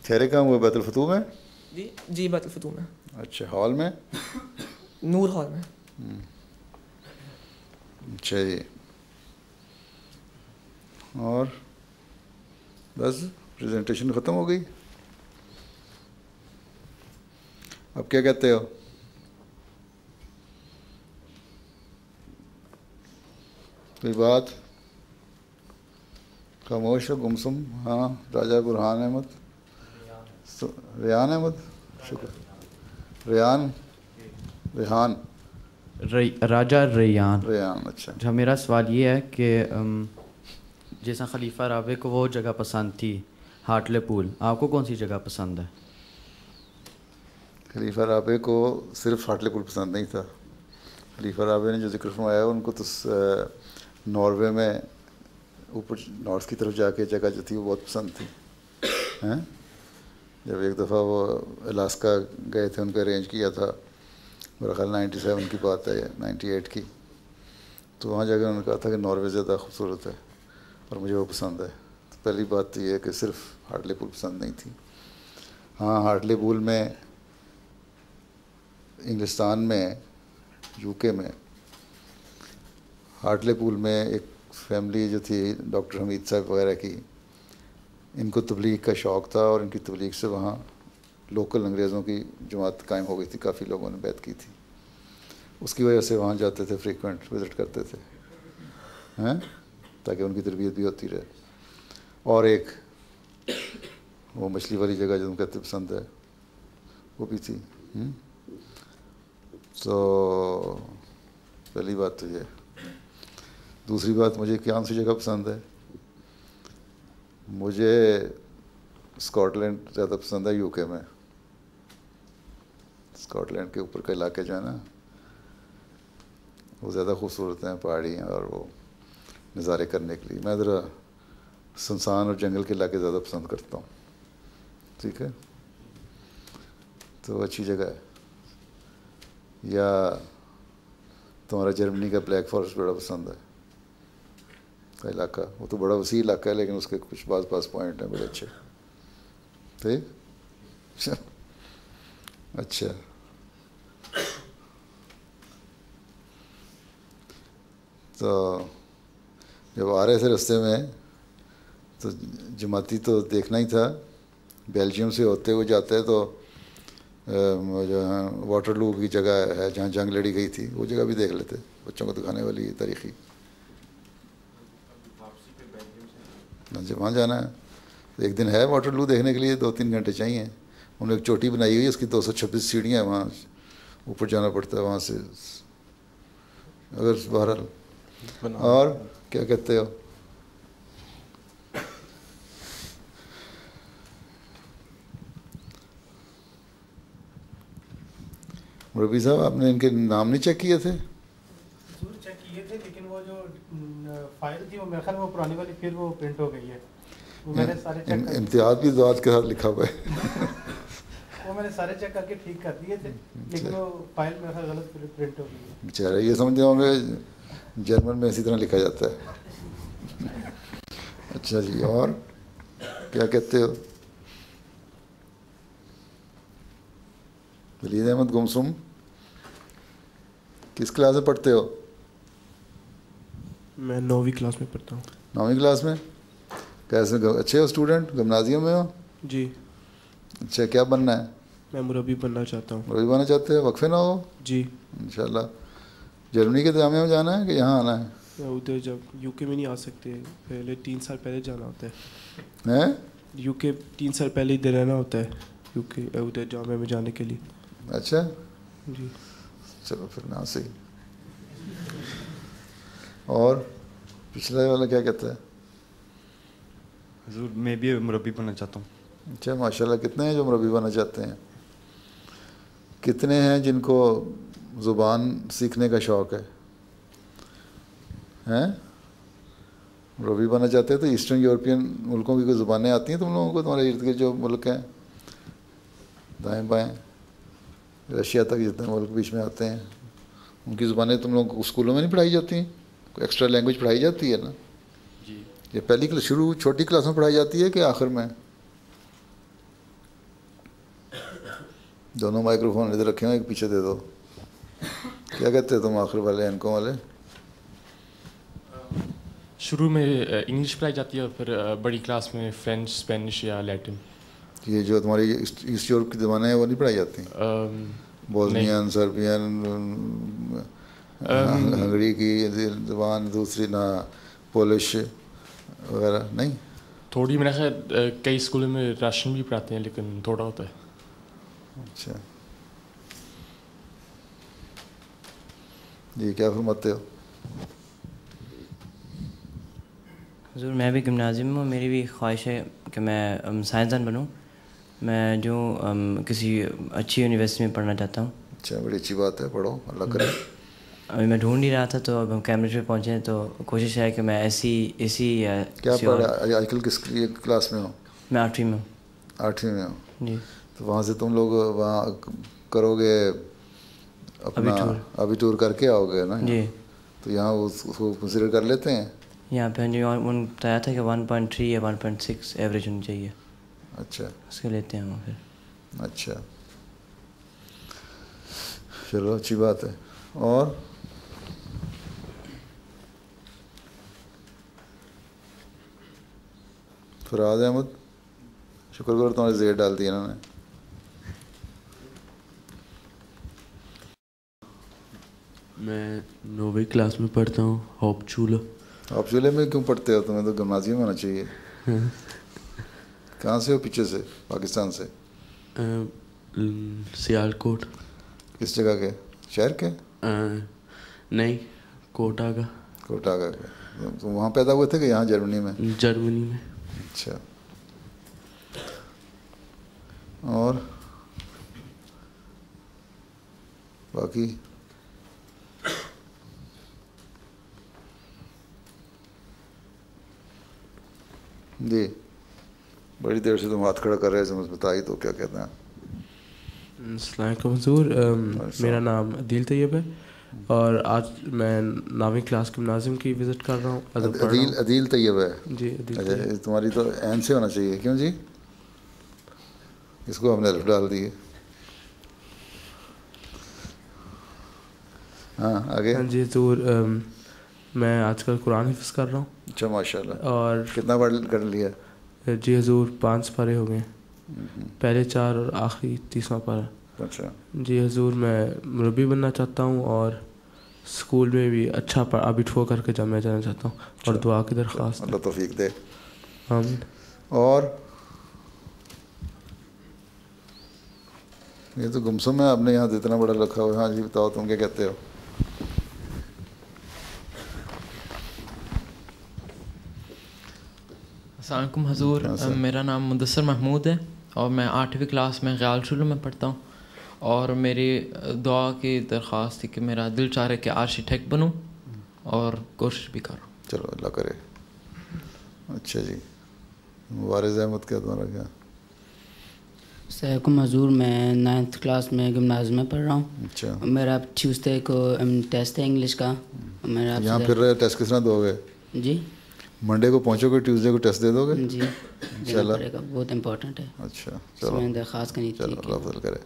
ٹھہرے کہاں ہوئے؟ بیت الفتوح میں؟ جی بیت الفتوح میں. اچھا ہال میں؟ نور ہال میں. اچھا جی. اور بس پریزنٹیشن ختم ہو گئی. اب کیا کہتے ہو؟ کوئی بات؟ خاموش ہو گمسم. ہاں راجہ برہان احمد، ریحان احمد، شکر. ریحان راجہ ریان. اچھا. میرا سوال یہ ہے کہ جیسا خلیفہ رابع کو وہ جگہ پسند تھی ہارٹلے پول، آپ کو کون سی جگہ پسند ہے؟ خلیفہ رابع کو صرف ہارٹلے پول پسند نہیں تھا. خلیفہ رابع نے جو ذکر فرمایا ان کو تو ناروے میں اوپر نارتھ کی طرف جا کے جگہ جو تھی وہ بہت پسند تھی. جب ایک دفعہ وہ الاسکا گئے تھے ان کو ارینج کیا تھا، میرا خیال 97 کی بات ہے یا 98 کی، تو وہاں جا کے انہوں نے کہا تھا کہ ناروے زیادہ خوبصورت ہے اور مجھے وہ پسند ہے. تو پہلی بات تو یہ ہے کہ صرف ہارٹلے پول پسند نہیں تھی. ہاں ہارٹلے پول میں انگلستان میں یو کے میں ہارٹلے پول میں ایک فیملی جو تھی ڈاکٹر حمید صاحب وغیرہ کی، ان کو تبلیغ کا شوق تھا اور ان کی تبلیغ سے وہاں لوکل انگریزوں کی جماعت قائم ہو گئی تھی. کافی لوگوں نے بیعت کی تھی. اس کی وجہ سے وہاں جاتے تھے، فریکوینٹ وزٹ کرتے تھے تاکہ ان کی تربیت بھی ہوتی رہے. اور ایک وہ مچھلی والی جگہ جو تم کہتے پسند ہے وہ بھی تھی. تو پہلی بات تو یہ. دوسری بات مجھے کون سی جگہ پسند ہے؟ مجھے اسکاٹ لینڈ زیادہ پسند ہے. یو کے میں اسکاٹ لینڈ کے اوپر کا علاقے جو ہے نا وہ زیادہ خوبصورت ہیں، پہاڑی ہیں اور وہ نظارے کرنے کے لیے. میں ذرا سنسان اور جنگل کے علاقے زیادہ پسند کرتا ہوں. ٹھیک ہے، تو اچھی جگہ ہے. یا تمہارا جرمنی کا بلیک فارسٹ بڑا پسند ہے کا علاقہ. وہ تو بڑا وسیع علاقہ ہے لیکن اس کے کچھ بعض پوائنٹ ہیں بڑے اچھے. ٹھیک. اچھا تو جب آ رہے تھے رستے میں تو جماعتی تو دیکھنا ہی تھا. بیلجیم سے ہوتے ہوئے جاتے تو جو واٹر لو کی جگہ ہے جہاں جنگ لڑی گئی تھی, وہ جگہ بھی دیکھ لیتے, بچوں کو دکھانے والی تاریخی. جب وہاں جانا ہے ایک دن ہے واٹر لو دیکھنے کے لیے, 2-3 گھنٹے چاہیے. انہوں نے ایک چوٹی بنائی ہوئی ہے, اس کی 226 سیڑھیاں ہیں, وہاں اوپر جانا پڑتا ہے وہاں سے. اگر بہرحال اور کیا کہتے ہو ربی صاحب, آپ نے ان کے نام نہیں چیک کیے تھے؟ ضرور چیک کیے تھے, لیکن وہ جو فائل تھی وہ میرے خیال میں وہ پرانی والی پھر وہ پرنٹ ہو گئی ہے. وہ میں نے سارے چیک امتیاز بھی ذات کے ساتھ لکھا ہوا ہے. وہ میں نے سارے چیک کر کے ٹھیک کر دیے تھے, لیکن وہ فائل میرے خیال غلط پرنٹ ہو گئی ہے. بیچارے یہ سمجھتے ہوں گے جرمن میں اسی طرح لکھا جاتا ہے. اچھا جی, اور کیا کہتے ہو ولید احمد گمسم, کس کلاس میں پڑھتے ہو؟ میں 9ویں کلاس میں پڑھتا ہوں. 9ویں کلاس میں, کیسے اچھے ہو اسٹوڈنٹ, گمنازیم میں ہو؟ جی. اچھا, کیا بننا ہے؟ میں مربی بننا چاہتا ہوں. مربی بننا چاہتے ہو, وقفے نہ ہو؟ جی انشاءاللہ. جرمنی کے جامعہ میں جانا ہے کہ یہاں آنا ہے؟ ادھر جب UK میں نہیں آ سکتے, پہلے 3 سال پہلے جانا ہوتا ہے. ہیں UK 3 سال پہلے ادھر رہنا ہوتا ہے UK ادھر جامعہ میں جانے کے لیے. اچھا جی, چلو پھر نہ صحیح. اور پچھلے والا کیا کہتا ہے؟ حضور میں بھی مربی بننا چاہتا ہوں. اچھا ماشاءاللہ, کتنے ہیں جو مربی بننا چاہتے ہیں؟ کتنے ہیں جن کو زبان سیکھنے کا شوق ہے؟ ہیں مربی بننا چاہتے ہیں تو ایسٹرن یورپین ملکوں کی کوئی زبانیں آتی ہیں تم لوگوں کو؟ تمہارے ارد گرد جو ملک ہیں دائیں بائیں, رشیا تک جتنے ملک بیچ میں آتے ہیں, ان کی زبانیں تم لوگوں کو اسکولوں میں نہیں پڑھائی جاتی ہیں؟ کوئی ایکسٹرا لینگویج پڑھائی جاتی ہے نا؟ جی. یہ پہلی کلاس شروع چھوٹی کلاس میں پڑھائی جاتی ہے کہ آخر میں؟ دونوں مائکرو فون ادھر رکھے ہوئے, ایک پیچھے دے دو. کیا کہتے ہیں تم آخر والے اینکوں والے؟ شروع میں انگلش پڑھائی جاتی ہے اور پھر بڑی کلاس میں فرینچ, اسپینش یا لیٹن. یہ جو تمہاری ایسٹ یورپ کی زبانیں ہیں وہ نہیں پڑھائی جاتی؟ بوزنین, سربین, ہنگری کی زبان دوسری, نہ پولش وغیرہ نہیں؟ تھوڑی, میرا خیال کئی اسکولوں میں راشن بھی پڑھاتے ہیں لیکن تھوڑا ہوتا ہے. اچھا جی, کیا فرماتے ہو؟ حضور میں بھی گمنازیم میں ہوں, میری بھی خواہش ہے کہ میں سائنسدان بنوں. میں جو کسی اچھی یونیورسٹی میں پڑھنا چاہتا ہوں. اچھا, بڑی اچھی بات ہے, پڑھو, اللہ کرے. ابھی میں ڈھونڈ نہیں رہا تھا تو اب ہم کیمبرج پہ پہنچے ہیں, تو کوشش ہے کہ میں اسی کیا پڑھ رہے آج کل, کس کلاس میں ہو؟ میں 8ویں میں ہوں. 8ویں میں ہو جی. تو وہاں سے تم لوگ وہاں کرو گے اپنا ابیٹور کر کے آؤ گے نا؟ جی. تو یہاں اس کو کنسیڈر کر لیتے ہیں یہاں پہ؟ جی, انہوں نے بتایا تھا کہ 1.3 یا 1.6 ایوریج ہونی چاہیے. اچھا, اس کے لیتے ہیں وہاں پھر. اچھا چلو اچھی بات ہے. اور فراز احمد, شکر کرو تمہارے زیر ڈال دی انہوں نے. میں 9ویں کلاس میں پڑھتا ہوں, ہوپ چولہ. ہوپ چولہ میں کیوں پڑھتے ہو؟ تمہیں تو گمنازیم میں ہونا چاہیے. کہاں سے ہو؟ پیچھے سے, پاکستان سے؟ سیالکوٹ. کس جگہ کے, شہر کے؟ نہیں, کوٹا کا. کوٹا کا. تم وہاں پیدا ہوئے تھے کہ یہاں جرمنی میں؟ جرمنی میں. اچھا. اور باقی جی, بڑی دیر سے تم ہاتھ کھڑا کر رہے تھے, بتائی تو کیا کہتے ہیں. السلام علیکم حضور, میرا نام عدیل طیب ہے اور آج میں 9ویں کلاس کے ملازم کی وزٹ کر رہا ہوں. عدیل طیب ہے جی. اچھا, تمہاری تو عین سے ہونا چاہیے. کیوں جی؟ اس کو ہم نے الف ڈال دی ہے. ہاں آگے. ہاں جی حضور, میں آج کل قرآن حفظ کر رہا ہوں. اچھا ماشاء اللہ. اور کتنا پڑھ کر لیا؟ جی حضور 5 پارے ہو گئے, پہلے 4 اور آخری 30واں پارہ. اچھا جی حضور میں مربی بننا چاہتا ہوں اور اسکول میں بھی اچھا عابد ہو کر کے جامعہ جانا چاہتا ہوں اور دعا کی درخواست. اللہ توفیق دے. آمین. اور یہ تو گمسم ہے آپ نے یہاں اتنا بڑا رکھا ہوا ہے. ہاں جی بتاؤ تم کیا کہتے ہو؟ السلام علیکم حضور. میرا نام مدثر محمود ہے اور میں 8ویں کلاس میں خیال شروع میں پڑھتا ہوں اور میری دعا کی درخواست تھی کہ میرا دل چاہ رہا ہے کہ آرکیٹیکٹ بنوں اور کوشش بھی کروں. چلو اللہ کرے. اچھا جی وارث احمد کیا تمہارا کیا؟ السلام علیکم حضور. میں 9th کلاس میں گمنازیم میں پڑھ رہا ہوں. اچھا میرا ٹیوزڈے کو ٹیسٹ ہے انگلش کا. میرا یہاں پھر رہے ٹیسٹ کس طرح دو گے؟ جی منڈے کو پہنچو گے ٹیوزڈے کو ٹیسٹ دے دو گے؟ جی انشاءاللہ. بہت امپورٹنٹ ہے. اچھا چلو میں درخواست کرنی تھی. چلو اللہ فضل کرے.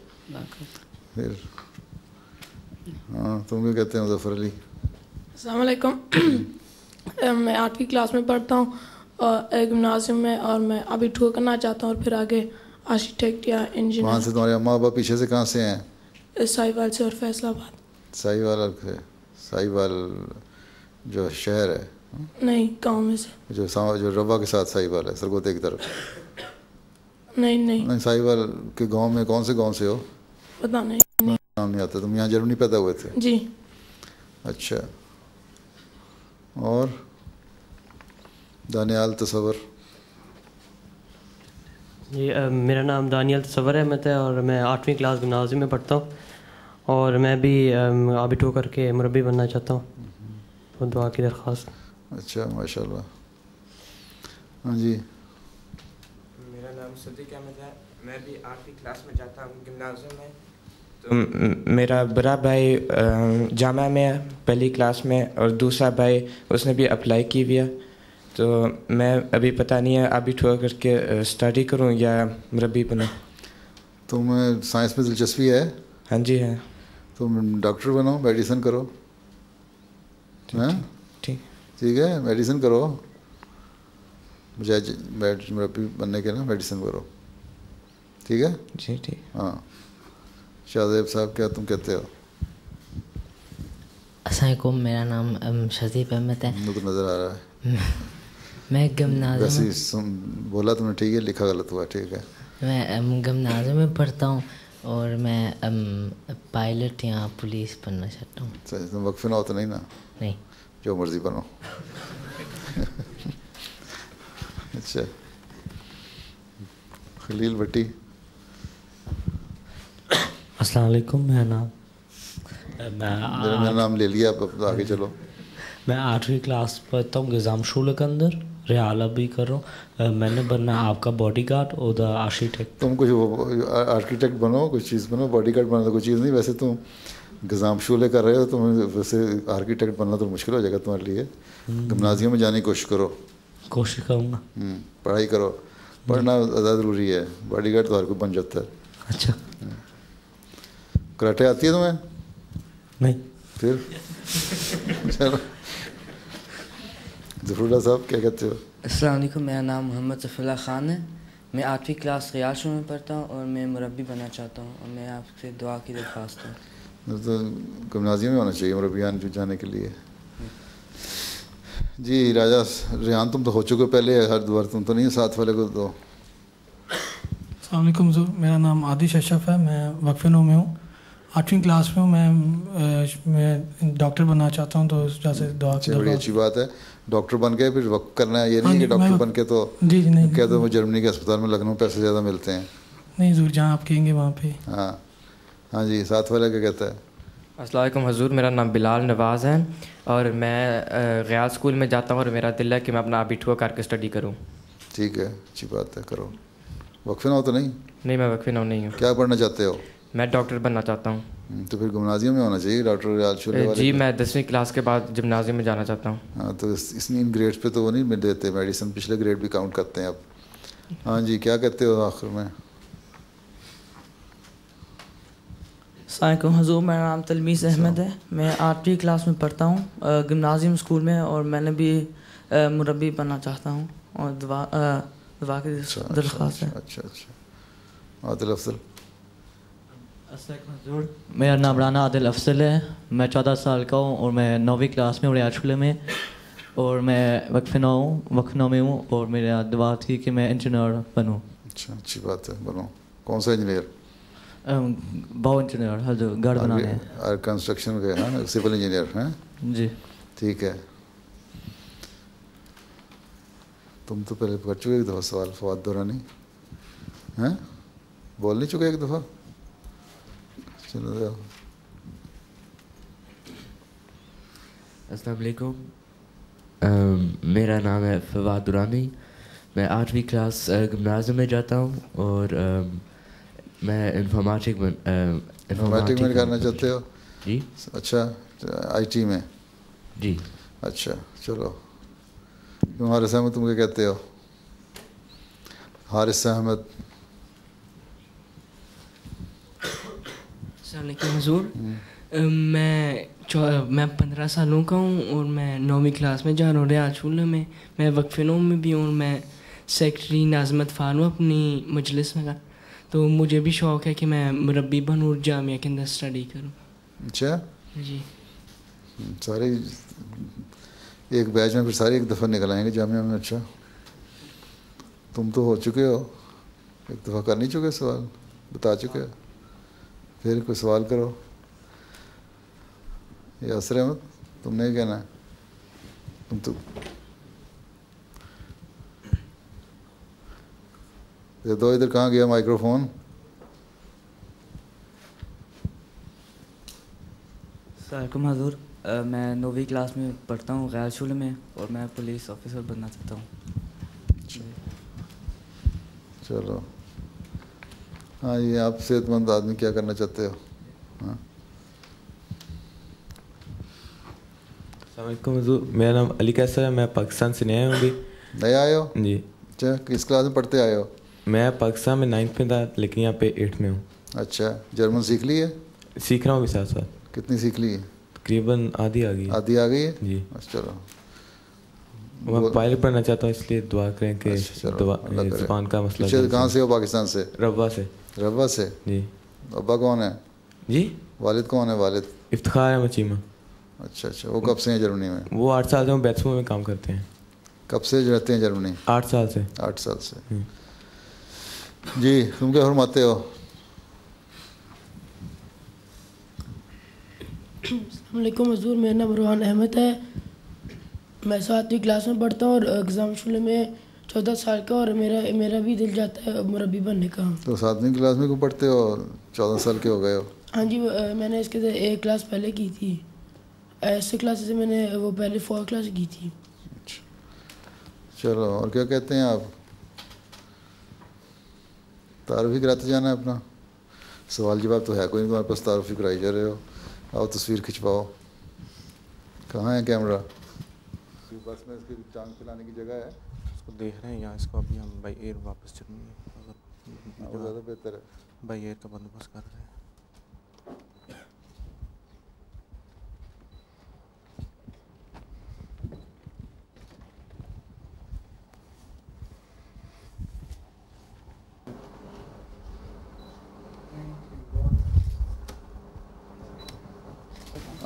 پھر ہاں تم کیا کہتے ہیں مظفر علی؟ السلام علیکم. میں 8ویں کلاس میں پڑھتا ہوں اور گمنازیم میں اور میں ابھی ٹھو کرنا چاہتا ہوں اور پھر آگے آرکیٹیکٹ یا انجینئر. وہاں سے تمہارے اماں ابا پیچھے سے کہاں سے ہیں؟ ساہیوال سے اور فیصل آباد. ساہیوال جو شہر ہے؟ نہیں گاؤں میں سے. جو روا کے ساتھ ساہیوال ہے سرگوتے کی طرف؟ نہیں ساہیوال کے گاؤں میں کون سے گاؤں سے ہو؟ پتہ نہیں نام نہیں آتا. تم یہاں جرمنی پیدا ہوئے تھے؟ جی. اچھا اور دانیال تصور؟ جی میرا نام دانیال تصور احمد ہے اور میں 8ویں کلاس گمنازیم میں پڑھتا ہوں اور میں بھی عابد ہو کر کے مربی بننا چاہتا ہوں اور دعا کی درخواست. اچھا ماشاء اللہ. ہاں جی میرا نام صدیق احمد ہے. میں بھی 8ویں کلاس میں جاتا ہوں گمنازیم میں. تو میرا بڑا بھائی جامعہ میں ہے 1لی کلاس میں اور دوسرا بھائی اس نے بھی اپلائی کی ہوئی ہے. تو میں ابھی پتہ نہیں ہے ابھی ٹھو کر کے اسٹڈی کروں یا مربی بنوں. تمہیں سائنس میں دلچسپی ہے؟ ہاں جی ہے. تم ڈاکٹر بنو میڈیسن کرو. ہاں ٹھیک ہے میڈیسن کرو بجائے مربی بننے کے نا میڈیسن کرو. ٹھیک ہے جی ٹھیک. ہاں شاہزیب صاحب کیا تم کہتے ہو؟ السلام علیکم. میرا نام شہزیب احمد ہے. تو نظر آ رہا ہے میں گمنازیم بولا تم نے ٹھیک ہے لکھا غلط ہوا. ٹھیک ہے میں گمنازیم میں پڑھتا ہوں اور میں پائلٹ یا پولیس بننا چاہتا ہوں. تم وقفے نہ ہو تو نہیں نا؟ نہیں جو مرضی بنو. اچھا خلیل بھٹی. السلام علیکم. میرا نام لے لیا اب آگے چلو. میں 8ویں کلاس پڑھتا ہوں نظام شعلے کے اندر. ریالہ بھی کر رہا ہوں. میں نے بننا آپ کا باڈی گارڈ اور آرکیٹیکٹ. تم کچھ آرکیٹیکٹ بنو کچھ چیز بنو. باڈی گارڈ بننا تو کوئی چیز نہیں. ویسے تم نظام شعلے کر رہے ہو تو ویسے آرکیٹیکٹ بننا تو مشکل ہو جائے گا تمہارے لیے. گمنازیم میں جانے کی کوشش کرو. کوشش کروں گا. پڑھائی کرو. پڑھنا زیادہ ضروری ہے. باڈی گارڈ تو ہر کوئی بن جاتا ہے. اچھا کراٹے آتی ہے تمہیں؟ نہیں. پھر چلو ظفر اللہ صاحب کیا کہتے ہو؟ السلام علیکم. میرا نام محمد ظفر اللہ خان ہے. میں 8ویں کلاس خیال شروع میں پڑھتا ہوں اور میں مربی بننا چاہتا ہوں اور میں آپ سے دعا کی درخواست ہے. تو گمنازیم میں ہونا چاہیے مربیان جانے کے لیے. جی راجہ ریحان تم تو ہو چکے پہلے ہر دوبار تم تو نہیں ساتھ والے کو دو. السلام علیکم حضور. میرا نام عادش اشرف ہے. میں وقفے نو میں ہوں. 8ویں کلاس میں ہوں. میں ڈاکٹر بننا چاہتا ہوں تو اس وجہ سے دعا کی. بڑی اچھی بات ہے. ڈاکٹر بن کے پھر وقف کرنا ہے. یہ نہیں کہ ڈاکٹر بن کے تو کہہ دو جرمنی کے اسپتال میں لکھنؤ پیسے زیادہ ملتے ہیں. نہیں حضور جہاں آپ کہیں گے وہاں پہ. ہاں ہاں جی ساتھ والا کیا کہتا ہے؟ السلام علیکم حضور. میرا نام بلال نواز ہے اور میں غیال اسکول میں جاتا ہوں اور میرا دل ہے کہ میں اپنا ابھی ٹھو کر کے اسٹڈی کروں. ٹھیک ہے اچھی بات ہے کرو. وقفے نہ ہو تو نہیں؟ نہیں میں وقفے نہ نہیں ہوں. کیا پڑھنا چاہتے ہو؟ میں ڈاکٹر بننا چاہتا ہوں. تو پھر گمنازیم میں ہونا چاہیے ڈاکٹر ریال شعلے والے. جی میں 10ویں کلاس کے بعد جمنازیم میں جانا چاہتا ہوں. ہاں تو اس ان گریڈس پہ تو وہ نہیں دیتے میڈیسن. پچھلے گریڈ بھی کاؤنٹ کرتے ہیں اب. ہاں جی کیا کہتے ہو آخر میں؟ السلام علیکم حضور. میرا نام تلمیس احمد ہے. میں 8ویں کلاس میں پڑھتا ہوں گمنازیم اسکول میں اور میں نے بھی مربی بننا چاہتا ہوں اور دعا کی درخواست ہے. اچھا عادل افضل. حضور میرا نام رانا عادل افضل ہے. میں 14 سال کا ہوں اور میں 9ویں کلاس میں ہوں ریاض شعلہ میں, اور میں وقفنو میں ہوں, اور میرا دعا تھی کہ میں انجینئر بنوں. اچھا, اچھی بات ہے, بنو. کون سا انجینئر؟ باؤ انجینئر, حضور گھر بنانے ہیں. کنسٹرکشن کے, ہاں, سول انجینئر ہیں. جی ٹھیک ہے. تم تو پہلے کر چکے ایک دفعہ سوال, فواد دورانی ہیں, بول نہیں چکے ایک دفعہ؟ چلو جاؤ. السلام علیکم, میرا نام ہے فواد دورانی. میں 8ویں کلاس گمنازیم میں جاتا ہوں, اور میں انفارمیٹک میں کرنا چاہتے ہو؟ جی. اچھا, آئی ٹی میں. جی. اچھا, چلو. کیوں حارث احمد تم کیا کہتے ہو؟ حارث احمد. السلام علیکم حضور. میں 15 سالوں کا ہوں اور میں 9ویں کلاس میں جا رہا ہوں ریاض شعلہ میں. میں وقف نوم میں بھی ہوں, اور میں سیکرٹری ناظم اطفال ہوں اپنی مجلس میں. تو مجھے بھی شوق ہے کہ میں مربی بنوں اور جامعہ کے اندر اسٹڈی کروں. اچھا جی. سارے ایک بیچ میں پھر سارے ایک دفعہ نکل آئیں گے جامعہ میں. اچھا, تم تو ہو چکے ہو, ایک دفعہ کر نہیں چکے سوال, بتا چکے ہو, پھر کوئی سوال کرو. یاسر احمد تم نے کہنا ہے, تم تو یہ دو ادھر کہاں گیا مائکرو فون؟ السلام علیکم حضور. میں 9ویں کلاس میں پڑھتا ہوں ریاض شعلہ میں, اور میں پولیس آفیسر بننا چاہتا ہوں. چلو, ہاں, یہ آپ صحت مند آدمی کیا کرنا چاہتے ہو؟ ہاں. السلام علیکم حضور, میرا نام علی کیسر ہے. میں پاکستان سے نیا ہوں. ابھی نئے آئے ہو؟ جی. اچھا, کس کلاس میں پڑھتے آئے ہو؟ میں پاکستان میں 9th میں تھا, لیکن یہاں پہ 8th میں ہوں. اچھا, جرمن سیکھ لی ہے؟ سیکھ رہا ہوں ابھی ساتھ ساتھ. کتنی سیکھ لی ہے؟ تقریباً آدھی آ گئی. آدھی آ گئی ہے؟ جی. چلو, میں پائلٹ پڑھنا چاہتا ہوں, اس لیے دعا کریں کہ زبان کا مسئلہ. کہاں سے ہو پاکستان سے؟ روا سے. روا سے. جی. ابا کون ہے؟ جی. والد کون ہے؟ والد افتخار احمد چیمہ. اچھا اچھا, وہ کب سے ہیں جرمنی میں؟ وہ 8 سال سے بیتسمو میں کام کرتے ہیں. کب سے رہتے ہیں جرمنی؟ 8 سال سے. 8 سال سے. جی, تم کیا فرماتے ہو؟ السلام علیکم حضور, میرا نام روحان احمد ہے. میں 7ویں کلاس میں پڑھتا ہوں اور ایگزام شعلہ میں 14 سال کا, اور میرا بھی دل جاتا ہے مربی بننے کا. تو 7ویں کلاس میں کیوں پڑھتے ہو, 14 سال کے ہو گئے ہو؟ ہاں جی, میں نے اس کے ایک کلاس پہلے کی تھی. ایسے کلاس سے میں نے وہ پہلے 4 کلاس کی تھی. چلو, اور کیا کہتے ہیں آپ؟ تعارفی کراتے جانا ہے اپنا. سوال جواب تو ہے کوئی نہیں تمہارے پاس, تعارفی کرائی جا رہے ہو. آؤ تصویر کھنچواؤ. کہاں ہے کیمرہ؟ بس میں اس کی ٹانگ پھیلانے کی جگہ ہے, اس کو دیکھ رہے ہیں یہاں. اس کو ابھی ہم بائی ایئر واپس چلیں گے, وہ زیادہ بہتر ہے. بائی ایئر کا بندوبست کر رہے ہیں.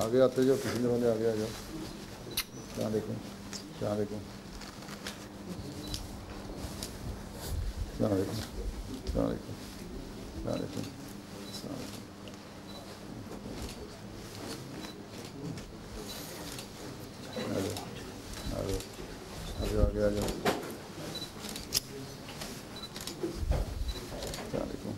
آگے آتے جاؤ, پچھلے والے آگے آ جاؤ. السلام علیکم. السلام علیکم. السلام علیکم. السلام علیکم. السلام علیکم. السلام علیکم. آ جاؤ آگے آ جاؤ. السلام علیکم.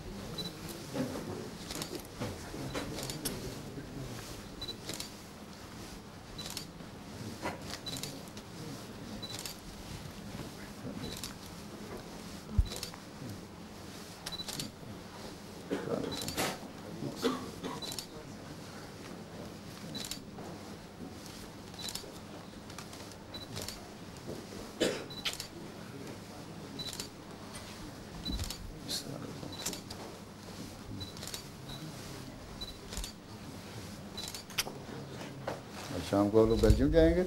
شام کو آپ لوگ بیلجیم جائیں گے؟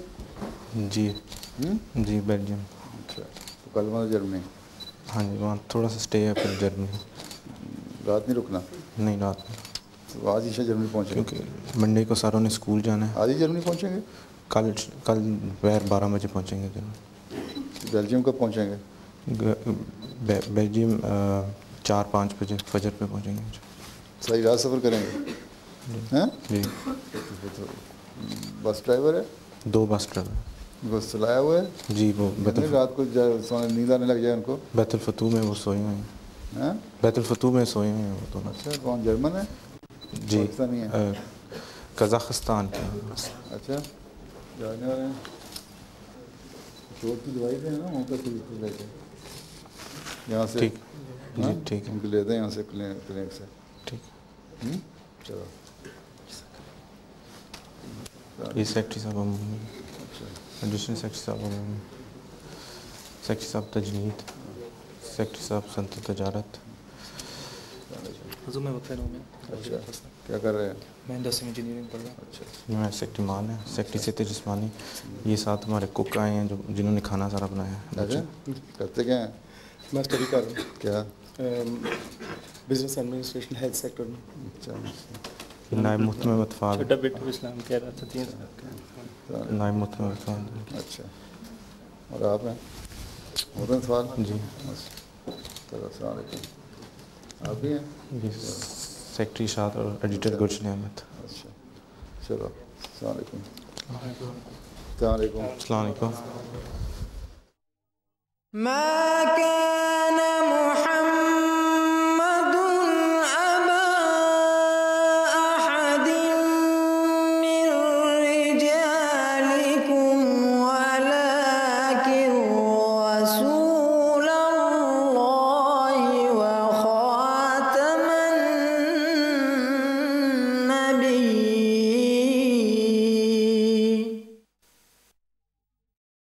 جی. جی بیلجیم. اچھا, تو کل وہاں جرمنی؟ ہاں جی, وہاں تھوڑا سا اسٹے ہے, پھر جرمنی. رات نہیں رکنا؟ نہیں, رات نہیں. تو آج ہی جرمنی پہنچیں گے؟ کیونکہ منڈے کو ساروں نے اسکول جانا ہے. آج ہی جرمنی پہنچیں گے؟ کل دوپہر 12 بجے پہنچیں گے جرمنی. بیلجیم کب پہنچیں گے؟ بیلجیم 4-5 بجے فجر پہ پہنچیں گے. صحیح رات سفر کریں گے؟ ہاں جی. بس ڈرائیور ہے؟ 2 بس ڈرائیور. بس چلایا ہوا ہے؟ جی. وہ رات کو نیند آنے لگ جائے ان کو؟ بیت الفتوح میں وہ سوئے ہوئے ہیں. بیت الفتوح میں سوئے ہوئے ہیں وہ دونوں. اچھا. کون جرمن ہے؟ جی. پاکستانی ہے؟ قزاقستان کے. اچھا. جانے والے ہیں. چوٹ کی دوائی دیں نا وہاں پر لے کے یہاں سے. ٹھیک. جی ٹھیک ہے. ان کو لے دیں یہاں سے کلینک سے. ٹھیک. چلو. یہ سیکٹری صاحب ایڈیشنل سیکٹری صاحب سیکٹری صاحب تجنید سیکٹری صاحب صنعت تجارت. حضور میں وقت ہوں. اچھا. کیا کر رہے ہیں؟ میں انڈسٹری انجینئرنگ پڑھ رہا ہوں. اچھا. میں سیکٹری مان ہے سیکٹری صحت جسمانی. یہ ساتھ ہمارے کوک آئے ہیں جنہوں نے کھانا سارا بنایا ہے. اچھا. کرتے کیا ہیں؟ میں اسٹڈی کر رہا ہوں. کیا؟ بزنس ایڈمنسٹریشن ہیلتھ سیکٹر میں. اچھا. نائب محتمم اطفال. چھوٹا بیٹا اسلام کہہ رہا تھا 3 سال کا. نائب محتمم اطفال. اچھا. اور آپ ہیں محتمم اطفال؟ جی. چلو السلام علیکم. آپ بھی ہیں؟ جی. سیکٹری اشاعت اور ایڈیٹر گلشن احمد. اچھا. چلو السلام علیکم. السلام علیکم. السلام علیکم. میں